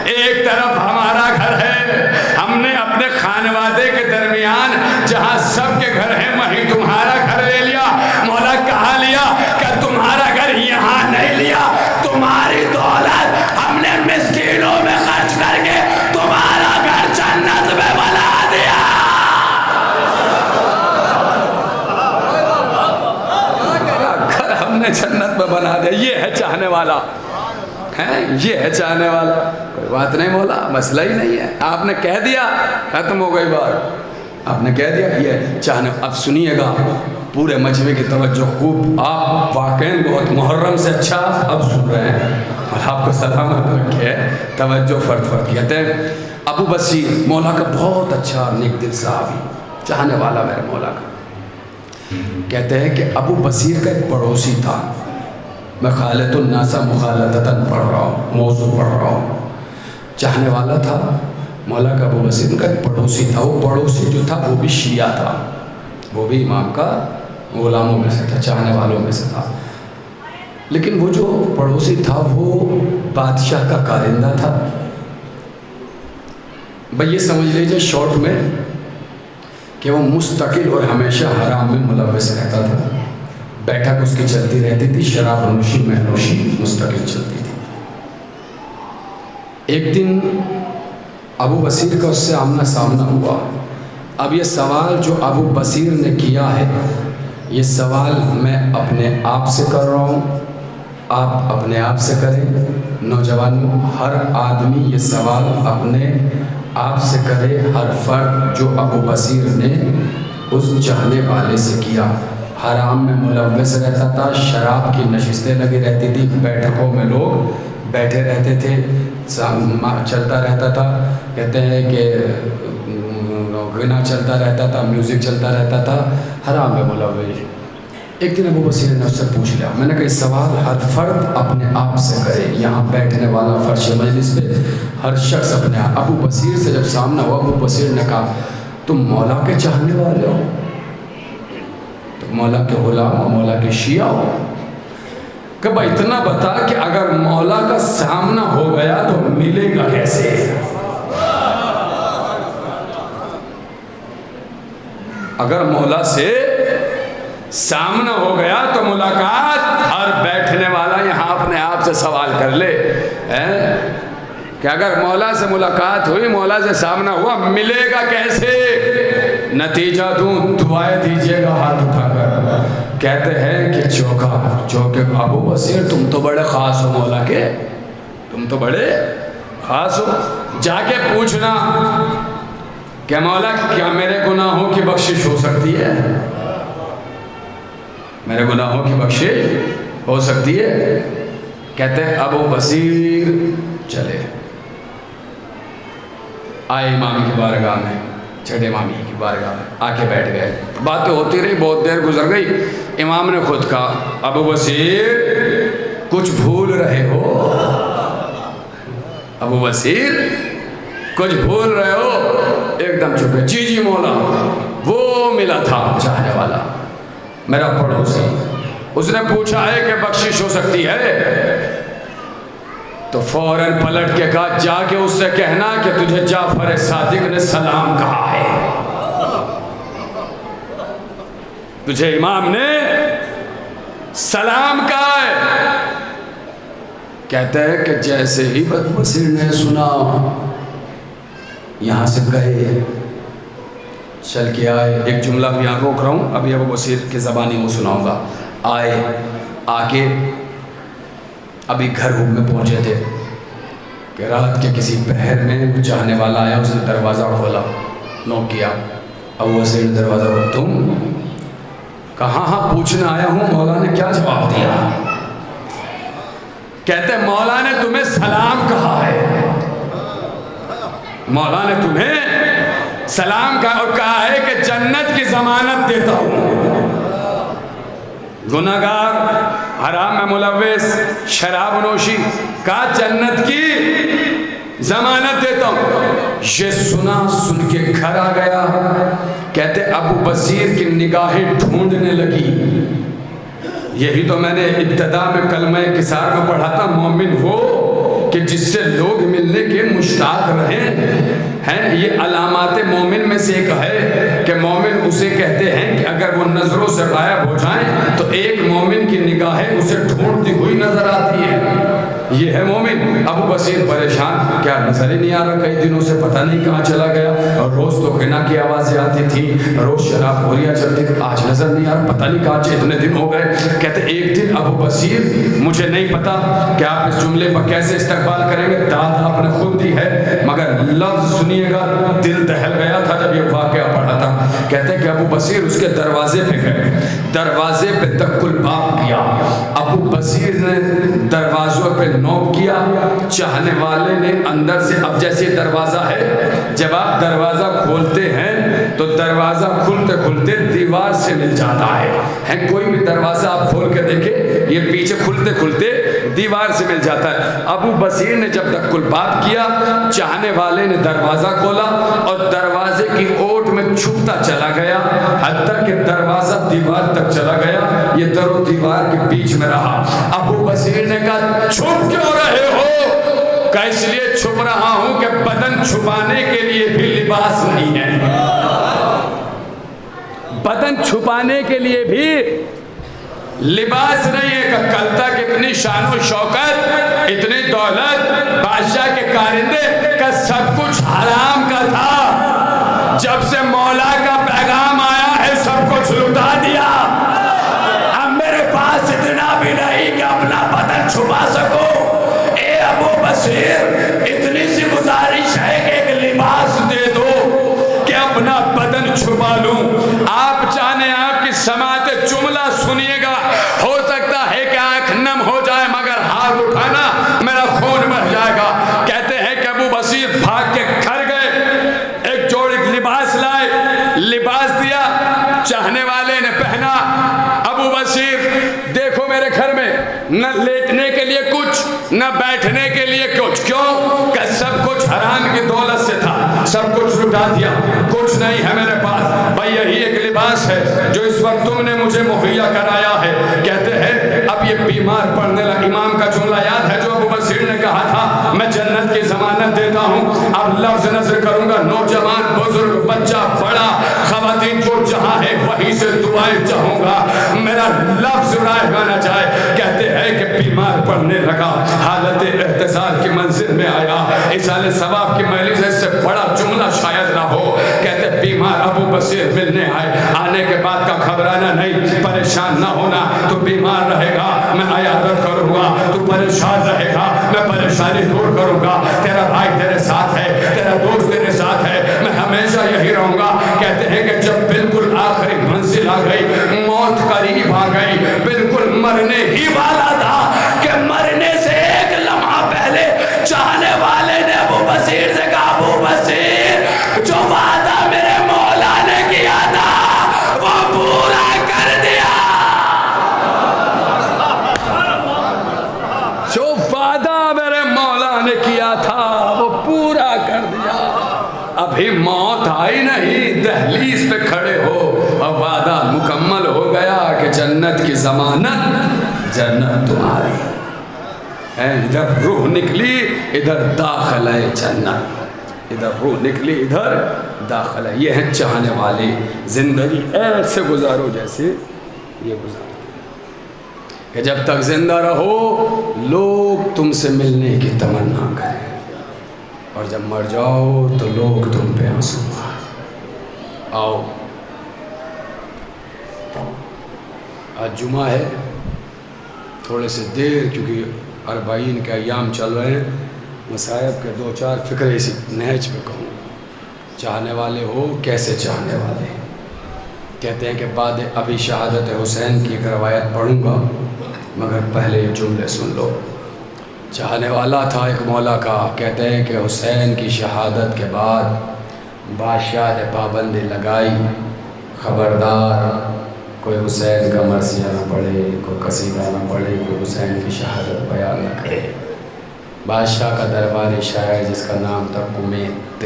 ایک طرف ہمارا گھر ہے۔ ہم نے اپنے خانوادے کے درمیان جہاں سب کے گھر ہیں وہیں تمہارا گھر لے لیا۔ مولا کہاں لیا؟ کہ تمہارا گھر یہاں نہیں لیا، تمہاری دولت ہم نے مسکینوں میں خرچ کر کے تمہارا گھر جنت میں بنا دیا۔ گھر ہم نے جنت میں بنا دیا، یہ ہے چاہنے والا، یہ ہے چاہنے والا۔ کوئی بات نہیں مولا، مسئلہ ہی نہیں ہے، آپ نے کہہ دیا ختم ہو گئی بات، آپ نے کہہ دیا یہ چاہنے۔ اب سنیے گا پورے مجمع کی توجہ خوب، آپ واقعی بہت محرم سے اچھا اب سن رہے ہیں اور آپ کو سلامت رکھے، توجہ فرد فرد۔ کہتے ہیں ابو بصیر مولا کا بہت اچھا نیک دل صحابی، چاہنے والا میرے مولا کا۔ کہتے ہیں کہ ابو بصیر کا ایک پڑوسی تھا، میں خالط الناس مخالطتاً پڑھ رہا ہوں، موضوع پڑھ رہا ہوں، چاہنے والا تھا مولا کا۔ ابو بصیر کا ایک پڑوسی تھا، وہ پڑوسی جو تھا وہ بھی شیعہ تھا، وہ بھی امام کا غلاموں میں سے تھا، چاہنے والوں میں سے تھا۔ لیکن وہ جو پڑوسی تھا وہ بادشاہ کا کارندہ تھا۔ بھئی یہ سمجھ لیجئے شارٹ میں کہ وہ مستقل اور ہمیشہ حرام میں ملوث رہتا تھا، بیٹھک اس کی چلتی رہتی تھی، شراب نوشی مہنوشی مستقل چلتی تھی۔ ایک دن ابو بصیر کا اس سے آمنا سامنا ہوا۔ اب یہ سوال جو ابو بصیر نے کیا ہے یہ سوال میں اپنے آپ سے کر رہا ہوں، آپ اپنے آپ سے کریں۔ نوجوانوں ہر آدمی یہ سوال اپنے آپ سے کرے، ہر فرد جو ابو بصیر نے اس چاہنے والے سے کیا۔ حرام میں ملوث رہتا تھا، شراب کی نشستیں لگی رہتی تھی، بیٹھکوں میں لوگ بیٹھے رہتے تھے، چلتا رہتا تھا، کہتے ہیں کہ غنا چلتا رہتا تھا، میوزک چلتا رہتا تھا، حرام میں ملوث۔ ایک دن ابو بصیر نے اس سے پوچھ لیا، میں نے کہا یہ سوال ہر فرد اپنے آپ سے کرے، یہاں بیٹھنے والا فرش مجلس پہ ہر شخص اپنے آپ۔ ابو بصیر سے جب سامنا ہوا ابو بصیر نے کہا تم مولا کے چاہنے والے ہو، تم مولا کے غلام ہو، مولا کے شیعہ ہو؟ کہ بھائی اتنا بتا کہ اگر مولا کا سامنا ہو گیا تو ملے گا کیسے؟ اگر مولا سے سامنا ہو گیا تو ملاقات، ہر بیٹھنے والا یہاں اپنے آپ سے سوال کر لے کہ اگر مولا سے ملاقات ہوئی، مولا سے سامنا ہوا، ملے گا کیسے؟ نتیجہ دوں، دعائیں دیجیے گا ہاتھ اٹھا کر۔ کہتے ہیں کہ چونکہ ابو بصیر تم تو بڑے خاص ہو مولا کے، تم تو بڑے خاص ہو، جا کے پوچھنا کہ مولا کیا میرے گناہوں کی بخشش ہو سکتی ہے؟ میرے گناہوں کی بخشش ہو سکتی ہے؟ کہتے ہیں ابو بصیر چلے آئے امامی کی بارگاہ میں، چھٹے امامی کی بارگاہ میں آ کے بیٹھ گئے۔ باتیں ہوتی رہی، بہت دیر گزر گئی۔ امام نے خود کہا ابو بصیر کچھ بھول رہے ہو، ابو بصیر کچھ بھول رہے ہو؟ ایک دم چپے. جی جی مولا، وہ ملا تھا چاہنے والا میرا پڑوسی، اس نے پوچھا ہے کہ بخشش ہو سکتی ہے؟ تو فوراً پلٹ کے کہا جا کے اس سے کہنا کہ تجھے جعفر صادق نے سلام کہا ہے، تجھے امام نے سلام کہا ہے. کہتا ہے کہ جیسے ہی بصیر نے سنا یہاں سے گئے، چل کے آئے. ایک جملہ بھی یہاں روک رہا ہوں، ابھی ابو بصیر کی زبانی وہ سناؤں گا. آئے، آ کے ابھی گھر میں پہنچے تھے کہ رات کے کسی پہر میں چاہنے والا آیا، اس نے دروازہ کھولا، نوک کیا. ابو بصیر نے دروازہ کھولا. تم کہاں؟ ہاں پوچھنے آیا ہوں. مولا نے کیا جواب دیا؟ کہتے مولا نے تمہیں سلام کہا ہے، مولا نے تمہیں سلام کہا اور کہا ہے کہ جنت کی ضمانت دیتا ہوں. گناہگار، حرام میں ملوث، شراب نوشی کا جنت کی ضمانت دیتا ہوں. یہ سن کے گھر آ گیا. کہتے ابو بصیر کی نگاہیں ڈھونڈنے لگی. یہی تو میں نے ابتدا میں کلمہ کسار میں پڑھا تھا، مومن وہ کہ جس سے لوگ ملنے کے مشتاق رہیں. یہ علامات مومن میں سے ایک ہے کہ مومن اسے کہتے ہیں کہ اگر وہ نظروں سے غائب ہو جائیں تو ایک مومن کی نگاہیں اسے ڈھونڈتی ہوئی نظر آتی ہے. یہ ہے مومن. ابو بصیر پریشان، کیا نظر ہی نہیں آ رہا، کئی دنوں سے پتہ نہیں کہاں چلا گیا. اور روز تو غنا کی آوازیں آتی تھی، روز شراب خوریاں چلتی تھی، آج نظر نہیں آ رہا، پتہ نہیں کہاں اتنے دن ہو گئے. کہتے ایک دن ابو بصیر، مجھے نہیں پتا کہ آپ اس جملے پر کیسے استقبال کریں گے، داد آپ نے خود دی ہے، مگر لفظ سنیے گا، دل دہل گیا تھا جب یہ واقعہ پڑھا تھا. کہتے کہ ابو بصیر اس کے دروازے پہ گئے، دروازے پہ دق الباب کیا. ابو بصیر نے دروازوں پہ نوک کیا. چاہنے والے نے اندر سے، اب جیسے دروازہ ہے، جب آپ دروازہ کھولتے ہیں تو دروازہ کھلتے کھلتے دیوار سے مل جاتا ہے. کوئی بھی دروازہ آپ کھول کے دیکھیں، یہ پیچھے کھلتے کھلتے دیوار سے مل جاتا ہے. ابو بصیر نے جب دق الباب کیا، چاہنے والے نے دروازہ کھولا اور دروازے کی اوٹ میں چھپتا چلا گیا حتیٰ کہ دروازہ دیوار تک چلا گیا. یہ در و دیوار کے بیچ میں رہا. ابو بصیر نے کہا چھپ کیوں رہے ہو؟ کہ اس لیے چھپ رہا ہوں کہ بدن چھپانے کے لیے بھی لباس نہیں ہے. بدن چھپانے کے لیے بھی لباس نہیں ہے. کہ کل تک اتنی شان و شوکت، اتنی دولت، بادشاہ کے کارندے کا سب کچھ حرام کا تھا. جب سے مولا کا پیغام آیا ہے سب کچھ لٹا دیا. اب میرے پاس اتنا بھی نہیں کہ اپنا بدن چھپا سکوں. اے ابو بصیر، اتنی سی گزارش ہے کہ ایک لباس دے دو کہ اپنا بدن چھپا لوں. آپ چاہنے آپ کی سماعت جملہ سنیے گا، ہو سکتا ہے کہ آنکھ نم ہو جائے مگر ہاتھ اٹھانا میرا خون بہہ جائے گا. کہتے ہیں کہ ابو بصیر بھاگ کے گھر گئے، ایک جوڑی لباس لائے، لباس دیا، چاہنے والے نے پہنا. ابو بصیر دیکھو میرے گھر میں نہ لیٹنے کے لیے کچھ، نہ بیٹھنے کے لیے کچھ. کیوں؟ کہ سب کچھ حرام کی دولت سے تھا، سب کچھ لٹا دیا، کچھ نہیں ہے میرے پاس. بھائی یہی ایک لباس ہے جو اس وقت تم نے مجھے مہیا کرایا ہے. کہتے ہیں اب یہ بیمار پڑنے لگا. امام کا جملہ یاد ہے جو ابو بصیر نے کہا تھا، میں جنت کی ضمانت دیتا ہوں. اب لفظ نظر کروں گا، نوجوان، بزرگ، بچہ، بڑا، خواتین، جو جہاں ہے وہیں سے دعائیں چاہوں گا، میرا لفظ رائے نہ جائے. کہتے ہیں کہ بیمار پڑنے لگا، حالت احتضار کی منزل میں آیا. ایصال ثواب کی مجلس سے بڑا جملہ شاید نہ ہو. کہتے بیمار ابو بصیر ملنے آئے. آنے کے بعد کا گھبرانا نہیں، پریشان نہ ہونا. تو بیمار رہے گا میں عیادت کروں گا، تو پریشان رہے گا میں پریشانی دور کروں گا. تیرا بھائی تیرے ساتھ ہے، تیرا دوست تیرے ساتھ ہے، میں ہمیشہ یہی رہوں گا. کہتے ہیں کہ جب بالکل آخری منزل آ گئی، موت قریب آ گئی، بالکل مرنے ہی والا تھا کہ مرنے سے ایک لمحہ پہلے چاہنے والے نے ابو بصیر سے کہا، ابو بصیر جو وعدہ میرے مولا نے کیا تھا وہ پورا کر دیا. جو وعدہ میرے مولا نے کیا تھا ابھی موت آئی نہیں، دہلیز پہ کھڑے ہو اور وعدہ مکمل ہو گیا کہ جنت کی ضمانت جنت تمہاری ہے۔ ادھر روح نکلی ادھر داخل ہے جنت، ادھر روح نکلی ادھر داخل ہے۔ یہ ہے چاہنے والی زندگی، ایسے گزارو جیسے یہ گزارتے کہ جب تک زندہ رہو لوگ تم سے ملنے کی تمنا کریں، اور جب مر جاؤ تو لوگ تم پہ آنسو ماریں۔ آؤ آج جمعہ ہے، تھوڑے سے دیر کیونکہ اربعین کے ایام چل رہے ہیں، مصائب کے دو چار فکرے اسی نہج پہ کہوں۔ چاہنے والے ہو، کیسے چاہنے والے؟ کہتے ہیں کہ بعد ابھی شہادت حسین کی ایک روایت پڑھوں گا، مگر پہلے یہ جملے سن لو۔ چاہنے والا تھا ایک مولا کا، کہتے ہیں کہ حسین کی شہادت کے بعد بادشاہ نے پابندی لگائی، خبردار کوئی حسین کا مرثیہ نہ پڑھے، کوئی قصیدہ نہ پڑھے، کوئی حسین کی شہادت بیان نہ کرے۔ بادشاہ کا درباری شاعر جس کا نام تھا کمیت،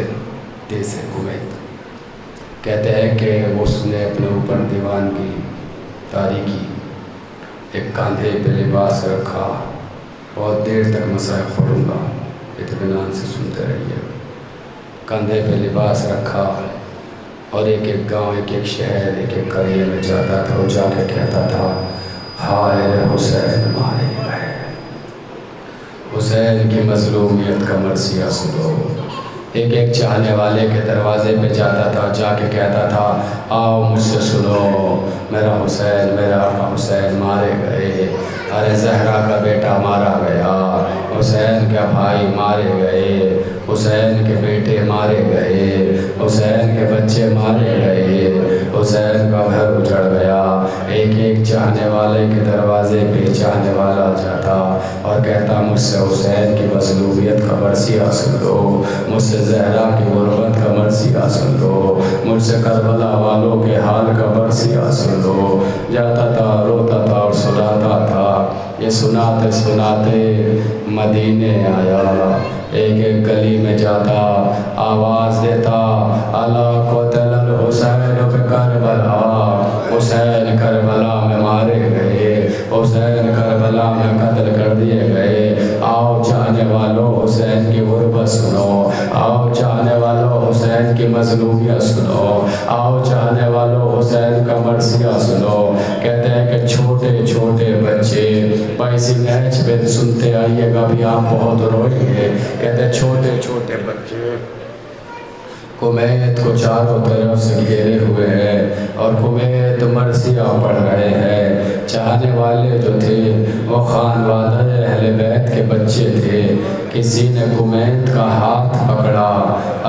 دیسے کمیت، کہتے ہیں کہ اس نے اپنے اوپر دیوان کی تاریکی، ایک کاندھے پہ لباس رکھا، بہت دیر تک مصائب پڑھوں گا، اطمینان سے سنتے رہیے۔ کاندھے پہ لباس رکھا اور ایک ایک گاؤں، ایک ایک شہر، ایک ایک قریے میں جاتا تھا، اور جا کے کہتا تھا ہائے حسین مارے گئے، حسین کی مظلومیت کا مرثیہ سنو۔ ایک ایک چاہنے والے کے دروازے پہ جاتا تھا، جا کے کہتا تھا آؤ مجھ سے سنو، میرا حسین، میرا آقا حسین مارے گئے، ارے زہرا کا بیٹا مارا گیا، حسین کے بھائی مارے گئے، حسین کے بیٹے مارے گئے، حسین کے بچے مارے گئے، حسین کا گھر اجڑ گیا۔ ایک ایک چاہنے والے کے دروازے پہ چاہنے والا جاتا اور کہتا مجھ سے حسین کی مظلومیت کا مرثیہ سن لو، مجھ سے زہرا کی غربت کا مرثیہ سن لو، مجھ سے کربلا والوں کے حال کا مرثیہ سن لو۔ جاتا تھا، روتا تھا اور سناتا تھا۔ یہ سناتے سناتے مدینے آیا، ایک ایک گلی میں جاتا، آواز دیتا الا قتل الحسین بکربلا، حسین کربلا میں مارے گئے، حسین کربلا میں قتل کر دیے گئے۔ آؤ چاہنے والوں حسین کی غربت سنو، آؤ چاہنے والوں حسین کی مظلومیت سنو، آؤ چاہنے والوں حسین کا مرثیہ سنو۔ کہتے ہیں کہ چھوٹے چھوٹے بچے پیسی نہج پہ سنتے آئیے گا، بھی آپ بہت روئیں گے۔ کہتے ہیں چھوٹے چھوٹے بچے کمیت کو چاروں طرف سے گھیرے ہوئے ہیں اور کمیت مرثیہ پڑھ رہے ہیں۔ چاہنے والے جو تھے وہ خانوادہ اہل بیت کے بچے تھے۔ کسی نے کمیت کا ہاتھ پکڑا،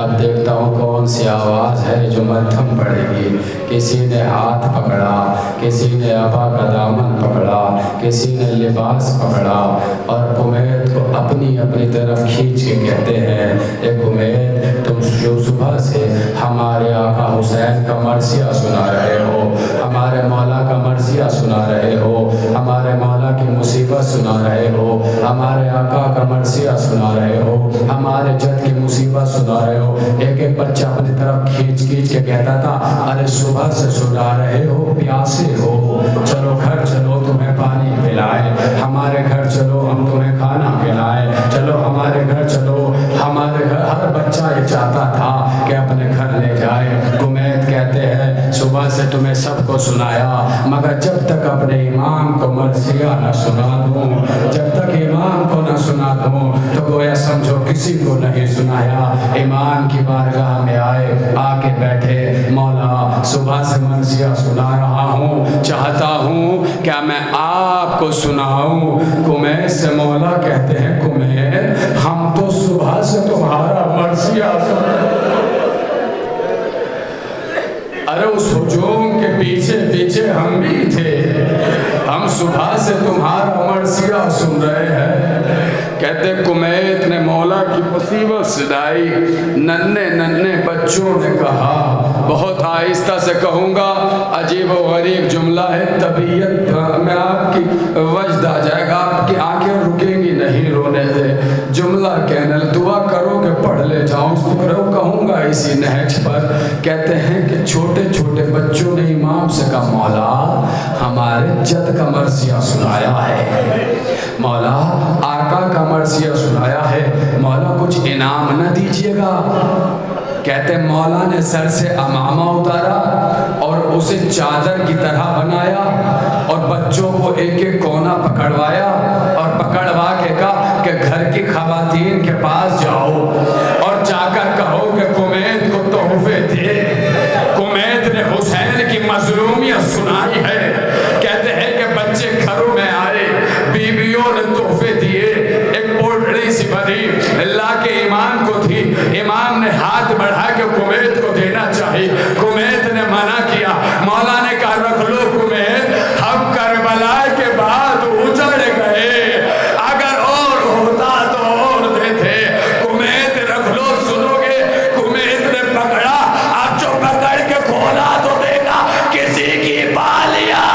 اب دیکھتا ہوں کون سی آواز ہے جو مدھم پڑے گی۔ کسی نے ہاتھ پکڑا، کسی نے ابا کا دامن پکڑا، کسی نے لباس پکڑا، اور کمیت کو اپنی اپنی طرف کھینچ کے کہتے ہیں اے کمیت، تم جو صبح سے ہمارے آقا حسین کا مرثیہ سنا رہے ہو، ہمارے مولا کا مرثیہ سنا رہے ہو، ہمارے مولا کی مصیبت سنا رہے ہو، ہمارے آقا کا مرثیہ سنا رہے ہو، ہمارے جد کی مصیبت سنا رہے ہو۔ ایک ایک بچہ اپنی طرف کھینچ کھینچ کے کہتا تھا ارے صبح سے سنا رہے ہو، پیاسے ہو، چلو گھر چلو تمہیں پانی پلائے، ہمارے گھر چلو ہم تمہیں کھانا کھلائے، چلو ہمارے گھر چلو، ہمارے گھر۔ ہر بچہ یہ چاہتا تھا کہ اپنے گھر لے جائے۔ کمیت کہتے ہیں صبح سے تمہیں سب کو سنایا، مگر جب تک اپنے امام کو مرثیہ نہ سنا دوں، جب تک امام کو نہ سنا دوں تو گویا سمجھو کسی کو نہیں سنایا۔ امام کی بارگاہ میں آئے، آ کے بیٹھے، مولا صبح سے مرثیہ سنا رہا ہوں، چاہتا ہوں کیا میں آپ کو سناؤں؟ کمیت سے مولا کہتے ہیں کمیت ہم تو صبح سے تمہارا مرثیہ سن رہے ہیں۔ ارے اس ہجوم کے پیچھے پیچھے ہم بھی تھے، ہم صبح سے تمہارا مرثیہ سن رہے ہیں۔ کہتے کمیت نے مولا کی مصیبت سنائی۔ ننھے ننھے بچوں نے کہا، بہت آہستہ سے کہوں گا، عجیب و غریب جملہ ہے، طبیعت میں آپ کی وجد آ جائے گا، آپ کی آنکھیں رکیں گی نہیں رونے سے۔ جملہ کہنے دعا کرو کہ پڑھ لے جاؤں، کہوں گا اسی نہج پر، کہتے ہیں کہ چھوٹے چھوٹے بچوں نے امام سے کہا مولا ہمارے جد کا مرثیہ سنایا ہے، مولا آقا کا مرثیہ سنایا ہے، مولا کچھ انعام نہ دیجیے گا؟ کہتے ہیں مولا نے سر سے امامہ اتارا اور اسے چادر کی طرح بنایا اور بچوں کو ایک ایک کونا پکڑوایا اور پکڑوا کے کہا کہ گھر کی خواتین کے پاس جاؤ اور جا کر کہو کہ کمیت کو تحفے دے۔ کمیت نے حسین کی مظلومیت سنائی ہے، کہتے ہیں کہ بچے گھروں میں آئے، بیویوں نے تحفے دیے، ایک پوٹڑی سی بنی اللہ کے امام کو تھی، امام نے ہاتھ بڑھا کے کمیت کو دینا چاہی، کمیت نے منع کیا، مولا نے کہا رکھ لو کمیت، ہم کربلا کے بعد اجڑ گئے، اگر اور ہوتا تو اور دیتے، کمیت رکھ لو، سنو گے؟ کمیت نے پکڑا، اب جو پکڑ کے کھولا تو دیکھا کسی کی بالیاں،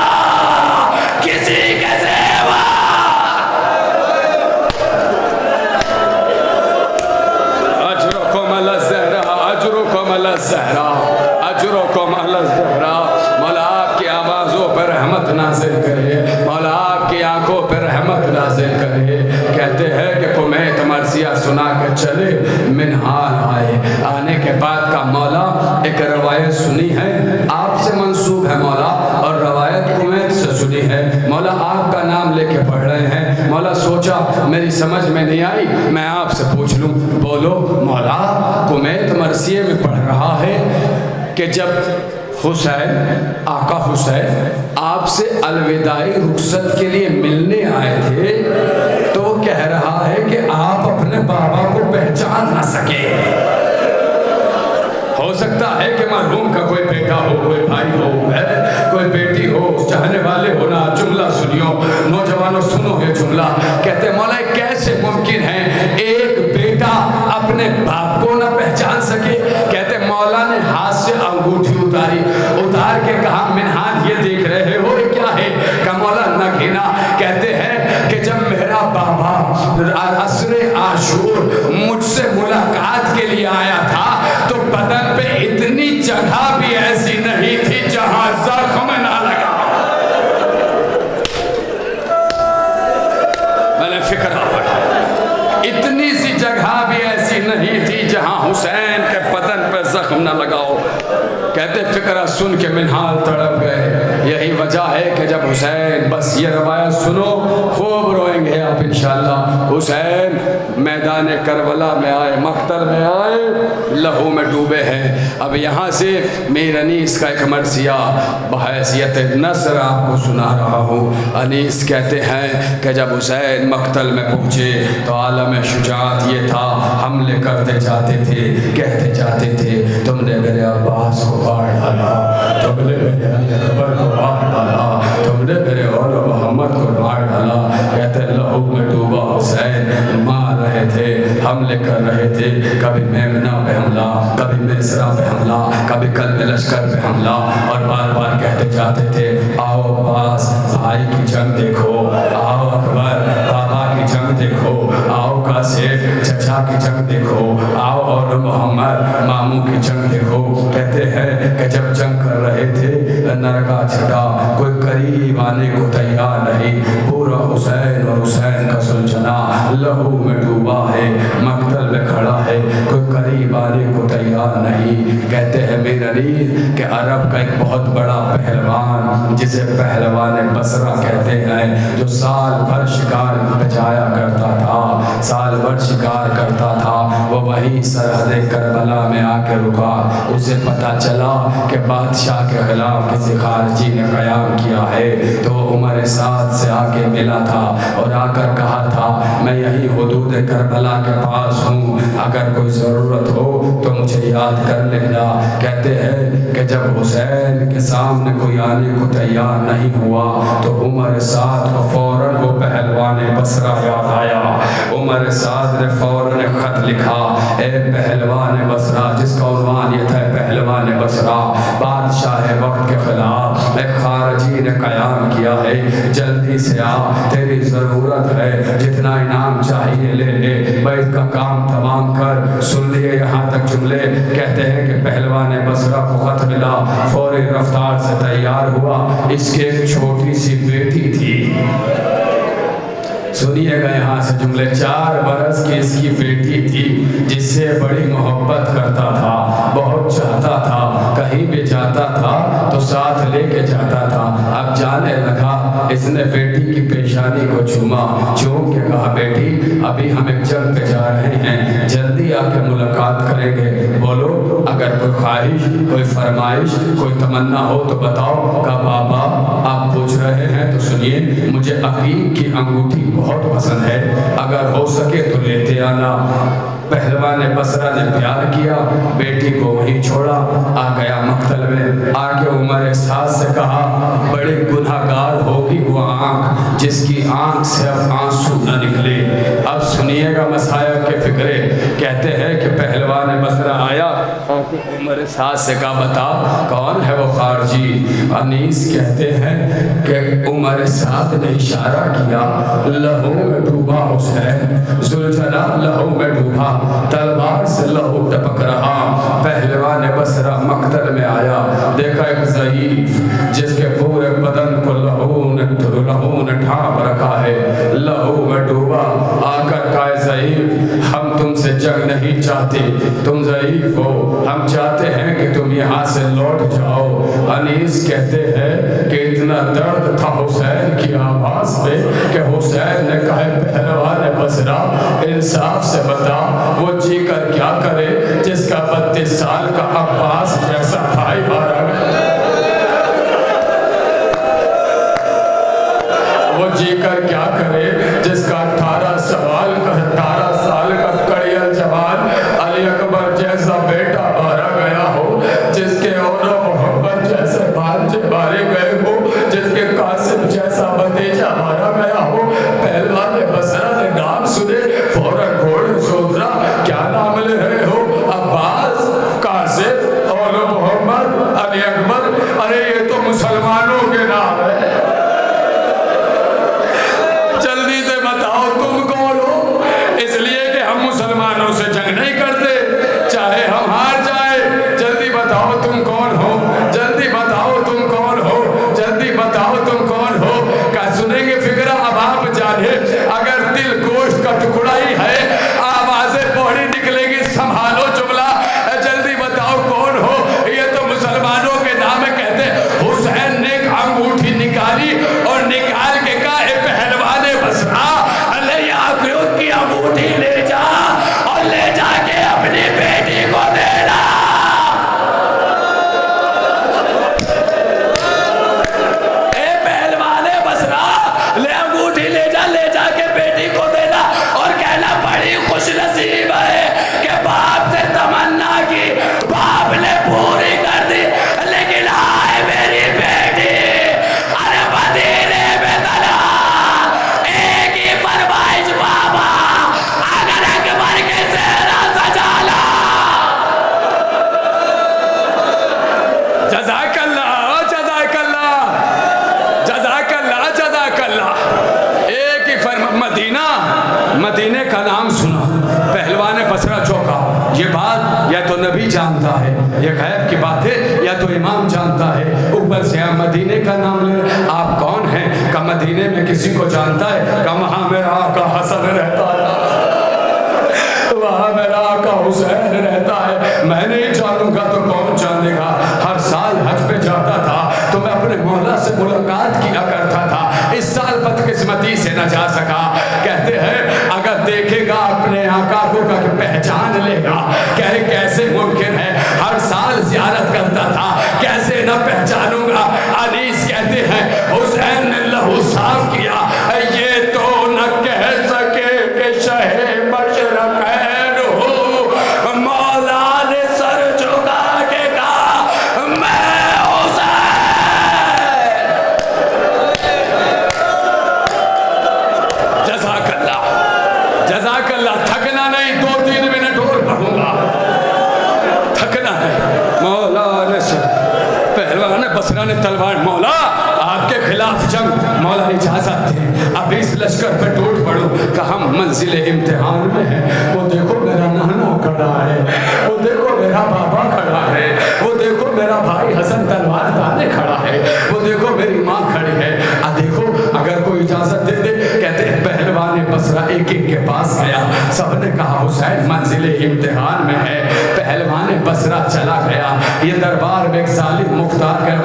کسی کے زیور، اجرکم علی الزہرا، اجرکم علی الزہرا، اجرکم علی الزہرا۔ مولا آپ کی آوازوں پر رحمت نازل کرے، مولا آپ کی آنکھوں پر رحمت نازل کرے۔ کہتے ہیں کہ کمیت مرثیہ سنا کے چلے، منہال آئے، آنے کے بعد کا مولا ایک روایت سنی ہے آپ سے منسوب ہے مولا، اور روایت کمیت سے سنی ہے مولا، آپ کا نام لے کے پڑھ رہے ہیں مولا، سوچا میری سمجھ میں نہیں آئی میں آپ سے پوچھ لوں، بولو مولا کمیت مرثیے میں پڑھ رہا ہے کہ جب حسین آقا حسین آپ سے الوداعی رخصت کے لیے ملنے آئے تھے تو وہ کہہ رہا ہے کہ آپ اپنے بابا کو پہچان نہ سکے۔ ہو سکتا ہے کہ مرحوم کا کوئی بیٹا ہو، کوئی بھائی ہو، کوئی بیٹی ہو، چاہنے والے ہونا۔ جملہ سنیو نوجوانوں، سنو یہ جملہ، کہتے مولا کیسے ممکن ہے ایک بیٹا اپنے باپ کو نہ پہچان سکے؟ کہتے مولا نے ہاتھ سے انگوٹھی اتاری، اتار کے کہا منہان یہ دیکھ رہے ہو یہ کیا ہے؟ کہ مولا نہ گھنا۔ کہتے ہیں کہ جب میرا بابا عصر عاشور مجھ سے ملاقات کے لیے آیا تھا تو بدن پہ اتنی جگہ بھی ایسی نہیں تھی جہاں زخم نہ لگا۔ میں نے فکر پڑھا، اتنی سی جگہ بھی ایسی نہیں تھی جہاں حسین کے بدن پہ زخم نہ لگاؤ۔ کہتے فکرہ سن کے منہال تڑپ گئے۔ یہی وجہ ہے کہ جب حسین، بس یہ روایت سنو خوب روئیں گے آپ انشاءاللہ، حسین میدان کربلا میں آئے، مقتل میں آئے، لہو میں ڈوبے ہیں۔ اب یہاں سے میر انیس کا ایک مرثیہ بحیثیت نثر آپ کو سنا رہا ہوں۔ انیس کہتے ہیں کہ جب حسین مقتل میں پہنچے تو عالم شجاعت یہ تھا، حملے کرتے جاتے تھے، کہتے جاتے تھے تم نے میرے عباس کو کاٹ ڈالا، تم نے میرے اکبر کو کاٹ ڈالا، تم نے میرے اور محمد کو کاٹ ڈالا۔ کہتے لہو میں ڈوبا حسین مار رہے تھے، حملے کر رہے تھے، کبھی میمنہ پہ حملہ، کبھی میسرہ پہ حملہ، کبھی قلب لشکر پہ حملہ، اور بار بار کہتے جاتے تھے آؤ عباس بھائی کی جنگ دیکھو، آؤ اکبر بابا کی جنگ دیکھو، آؤ قاسم چچا کی جنگ دیکھو، آؤ اور محمد ماموں کی جنگ دیکھو۔ کہتے ہیں کہ جب جنگ کر رہے تھے نرگا چھٹا، کوئی قریب آنے کو تیار نہیں، پورا حسین اور حسین کا سلجھنا لہو میں ڈوبا ہے، مقتل میں کھڑا ہے، کوئی قریب آنے کو تیار نہیں۔ کہتے ہیں میر علی کہ عرب کا ایک بہت بڑا پہلوان جسے پہلوان بصرہ کہتے ہیں، جو سال بھر شکار پہ جایا کرتا تھا، سال بھر شکار کرتا تھا، وہ وہیں سرحد کربلا میں آ کے رکا۔ اسے پتہ چلا کہ بادشاہ کے خلاف کسی خارجی نے قیام کیا ہے، تو وہ عمر سعد سے آ کے ملا تھا اور آ کر کہا تھا میں یہی حدود کربلا کے پاس ہوں، اگر کوئی ضرورت ہو تو مجھے یاد کر لینا۔ کہتے ہیں کہ جب حسین کے سامنے کوئی آنے کو تیار نہیں ہوا تو عمر سعد کو فوراً وہ پہلوان بصرہ یاد آیا۔ عمر سعد نے فوراً خط لکھا، اے پہلوان بصرہ، جس کا عنوان یہ تھا پہلوان بصرہ، بادشاہ وقت کے خلاف ایک خارجی نے قیام کیا ہے، جلدی سے آ، تیری ضرورت ہے، جتنا انعام چاہیے لے لے، بیت کا کام تمام کر، سن لیے یہاں تک جملے. کہتے ہیں کہ پہلوان بصرہ کو خط ملا, فوری رفتار سے تیار ہوا. اس کے ایک چھوٹی سی بیٹی تھی. سنیے گا یہاں سے جملے. 4 برس کی اس کی بیٹی تھی جس سے بڑی محبت کرتا تھا, بہت چاہتا تھا, کہیں بھی جاتا تھا تو ساتھ لے کے جاتا تھا. اب جانے لگا, اس نے بیٹی کی پیشانی کو چوما, چوم کے کہا بیٹی ابھی ہم ایک جنگ پہ جا رہے ہیں, جلدی آ کے ملاقات کریں گے, بولو اگر کوئی خواہش, کوئی فرمائش, کوئی تمنا ہو تو بتاؤ. کہا بابا آپ پوچھ رہے ہیں تو سنیے, مجھے عقیق کی انگوٹھی بہت پسند ہے, اگر ہو سکے تو لیتے آنا. پہلوان بصرہ نے پیار کیا, بیٹی کو وہیں چھوڑا, آ گیا مقتل میں. آ کے عمر سعد سے کہا بڑے گناہگار ہوگی وہ آنکھ جس کی آنکھ سے اب آنسو نہ نکلے. اب سنیے گا مسائل کے فکرے. کہتے ہیں کہ پہلوان بصرہ آیا, عمر سعد سے کہا بتا کون ہے وہ خارجی. انیس کہتے ہیں کہ عمر سعد نے اشارہ کیا, لہو میں ڈوبا حسین, ذوالجلال لہو میں ڈوبا, تلوار سے لہو ٹپک رہا. پہلوان بصرہ مقتل میں آیا, دیکھا ایک ضعیف جس کے پورے بدن کو لہو نے ڈھانپ رکھا ہے, لہو میں ڈوبا. آ کر کہا ضعیف ہم تم سے جنگ نہیں چاہتے, تم ضعیف ہو, ہم چاہتے ہیں کہ تم یہاں سے لوٹ جاؤ. انیس کہتے ہیں کہ اتنا درد تھا حسین کی آواز میں کہ حسین نے کہا پہلوان بصرہ انصاف سے بتا وہ جی کر کیا کرے جس کا 32 سال کا عباس جیسا بھائی مارا گیا. وہ جی کر کیا کرے جس کا 18 سال کا کڑیل جوان علی اکبر جیسا بیٹا مارا گیا ہو, جس کے اور محمد جیسے بھانجے مارے گئے ہو, جس کے قاسم جیسا بھتیجا مارا گیا ہو. پہلوان بصرہ نے نام سنے فوراً گھوڑے سے اترا, کیا نام لے رہے ہو؟ عباس, قاسم, اور محمد, علی اکبر. ارے یہ تو مسلمانوں کے نام ہے, جلدی سے بتاؤ تم کون ہو. اس لیے کہ ہم مسلمانوں سے جنگ نہیں کرتے چاہے ہم ہار جائیں. جلدی بتاؤ تم کون ہو, جلدی بتاؤ تم کون ہو, جلدی بتاؤ تم کون ہو. کیا سنیں گے فکرہ اب آپ جانے, اگر دل گوشت کا ٹکڑا ہی ہے آوازیں بوڑی نکلے گی, سنبھالو جملہ. جلدی بتاؤ کون ہو, یہ تو مسلمانوں کے نام کہتے. حسین نے ایک انگوٹھی نکالی اور نکال کے کہا اے پہلوان بصرہ لے عقیق کی انگوٹھی لے جا اور لے جا کے اپنی بیٹی کو دینا. اے پہلوان بصرہ لے انگوٹھی لے جا کے بیٹی کو دینا اور کہنا بڑی خوش نصیب ہے کہ باپ سے تمنا کی باپ نے پوری کر دی, لیکن آئے میری بیٹی ارے مدینے میں تلا ایک ہی فرمائش بابا, اگر اکبر کے صحرا سجا لا. جزاک اللہ, جزاک اللہ, جزاک اللہ, جزاک اللہ. ایک ہی مدینے کا نام سنا, پہلوان بصرہ چوکا. یہ بات یا تو نبی جانتا ہے, یہ غیب کی بات ہے, یا تو امام جانتا ہے. اوپر سے مدینے کا نام لے, آپ کون ہیں؟ کہ مدینے میں کسی کو جانتا ہے؟ کہ وہاں میرا آقا حسن رہتا ہے, وہاں میرا آقا حسین رہتا ہے. میں نہیں جانوں گا تو کون جانے گا. ہر سال حج پہ جاتا تھا تو میں اپنے مولا سے ملاقات کیا کرتا تھا. اس سال بدقسمتی سے نہ جا سکا. کہتے ہیں اگر دیکھے گا اپنے آقا کو کہ پہچان لے گا. کہے کیسے ممکن ہے, ہر سال زیارت کرتا تھا, کیسے نہ پہچانوں گا. انیس کہتے ہیں حسین نے لہو صاف کیا, یہ تو نہ کہہ سکے کہ شہ مشرقین ہو. مولا نے سر جھکا کے کہا میں حسین. جزاک اللہ, جزاک اللہ. تھکنا نہیں, 2-3 منٹ اور پڑھوں گا, تھکنا ہے. مولا نے پہلوان بصرہ نے تلوار, مولا آپ کے خلاف جنگ, مولا اجازت دے ابھی اس لشکر پہ ٹوٹ پڑو. کہ ہم منزل امتحان میں ہیں, وہ دیکھو میرا نانا کھڑا بصرہ ایک ایک کے پاس گیا، سب نے کہا حسین منزل امتحان میں ہے۔ پہلوان بصرہ چلا گیا، یہ دربار میں ایک ظالم مختار کے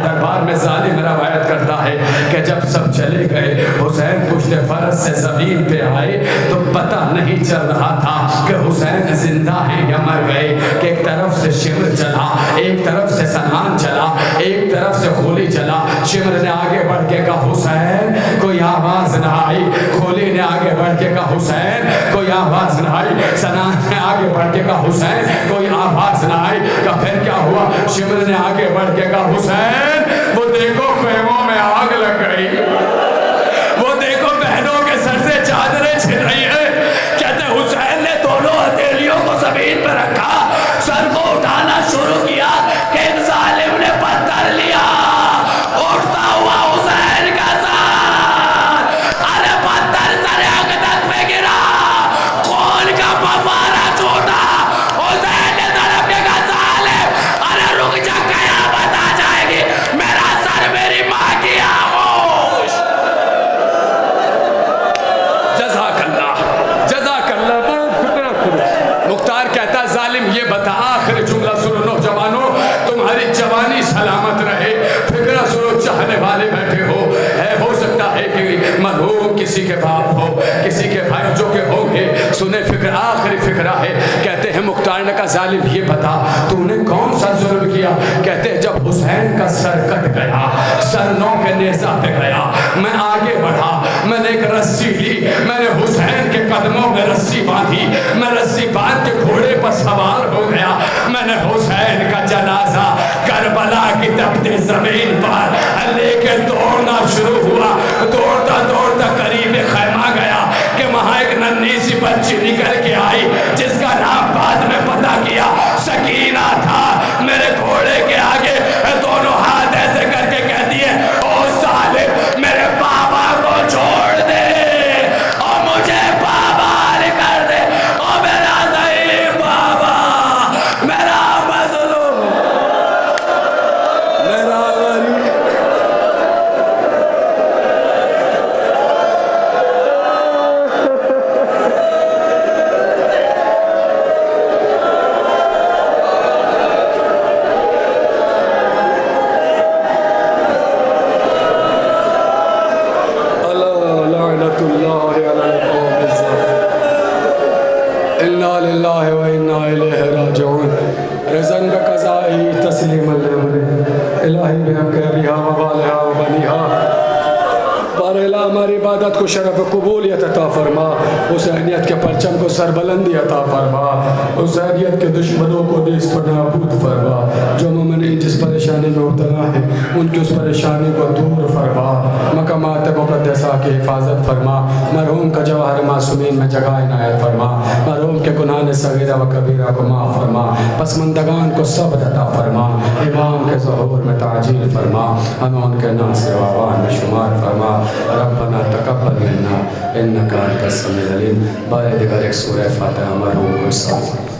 دربار میں ظالم روایت کرتا ہے کہ جب سب چلے گئے حسین پشت فرس سے زمین پہ آئے تو پتہ نہیں چل رہا تھا کہ حسین زندہ ہیں یا مر گئے، کہ ایک طرف سے شمر چلا، ایک طرف سے سنان چلا، ایک طرف سے خولی چلا۔ شمر نے آگے بڑھ کے کہا حسین کوئی آواز نہ آئی، خولی نے آگے بڑھ کے کہا حسین کوئی آواز نہ آئی، سنان نے آگے بڑھ کے کہا حسین کوئی آواز نہ آئی۔ کہ پھر کیا ہوا؟ شمر نے آگے بڑھ کے کہا حسین وہ دیکھو خیموں میں آگ لگ گئی، وہ دیکھو بہنوں کے سر سے چادریں چھن رہی ہیں۔ کہتے حسین نے دونوں ہتھیلیوں کو زمین پہ رکھا، سر کو اٹھانا شروع کیا کہ ایک ظالم نے پتھر لیا، اٹھتا ہوا حسین کا سر، ارے پتھر سر اقدس میں گرا، خون کا فوارہ چھوٹا۔ حسین نے تڑپ کے کہا ظالم ارے رک جا، قیامت آ جائے گی، میرا سر میری ماں کی آغوش۔ جزاک اللہ مختار کہتا ظالم یہ بتا، آخر جملہ سنو نوجوانوں، تمہاری جوانی سلامت رہے، فکرہ سنو چاہنے والے بیٹھے ہو سکتا ہے کہ مرحوم کسی کے باپ ہو، کسی کے بھائی جو کہ ہوں گے، سنے فکر آخری فکرہ ہے۔ کہتے ہیں مختار نے کہا ظالم یہ بتا تو نے کون سا ظلم کیا؟ کہتے ہیں جب حسین کا سر کٹ گیا، سر نو کے نیزہ پہ گیا، میں آگے بڑھا، میں نے ایک رسی لی، میں نے حسین کے قدموں میں رسی باندھی، میں رسی باندھ کے گھوڑے پر سوار ہو گیا، میں نے حسین کا جنازہ کربلا کی تپتی زمین پر لے کے دوڑنا شروع ہوا۔ دوڑتا دوڑتا قریب خیمہ گیا کہ وہاں ایک ننھی سی بچی نکل کے آئی جس کا نام بعد میں پتہ کیا سکینہ تھا۔ میرے گھوڑے کے آگے دونوں ہاتھ ایسے کر کے کہتی ہے او ظالم میرے بابا کو چھوڑ دے اور مجھے بابا کر دے، او میرا ضعیف بابا، میرا مظلوم، میرا غریب۔ انا للہ و انا الیہ راجعون۔ رضن بقضائی تسلیم الامر الہی بحق ابیہا و بالہا و بنیہا، بار الہ ہماری عبادت کو شرف قبولیت عطا فرما، حسینیت کے پرچم کو سربلندی عطا فرما، حسینیت کے دشمنوں کو نیست و نابود فرما، جو مومنین جس پریشانی میں مبتلا ہے ان کی اس پریشانی کو دور فرما، مقامات مقدسہ کی حفاظت فرما، مرحوم کا جواہر معصومین میں جگہ عنایت فرما، مرحوم کے گناہ صغیرہ و کبیرہ کو معاف فرما، پسماندگان کو صبر عطا فرما، امام کے ظہور میں تعجیل فرما، ہمیں ان کے ناصر و عوان میں شمار فرما۔ ربنا تقبل منا انکا انت السمیع العلیم۔ بار دیگر ایک سورہ فاتحہ مرحوم کو استغفر۔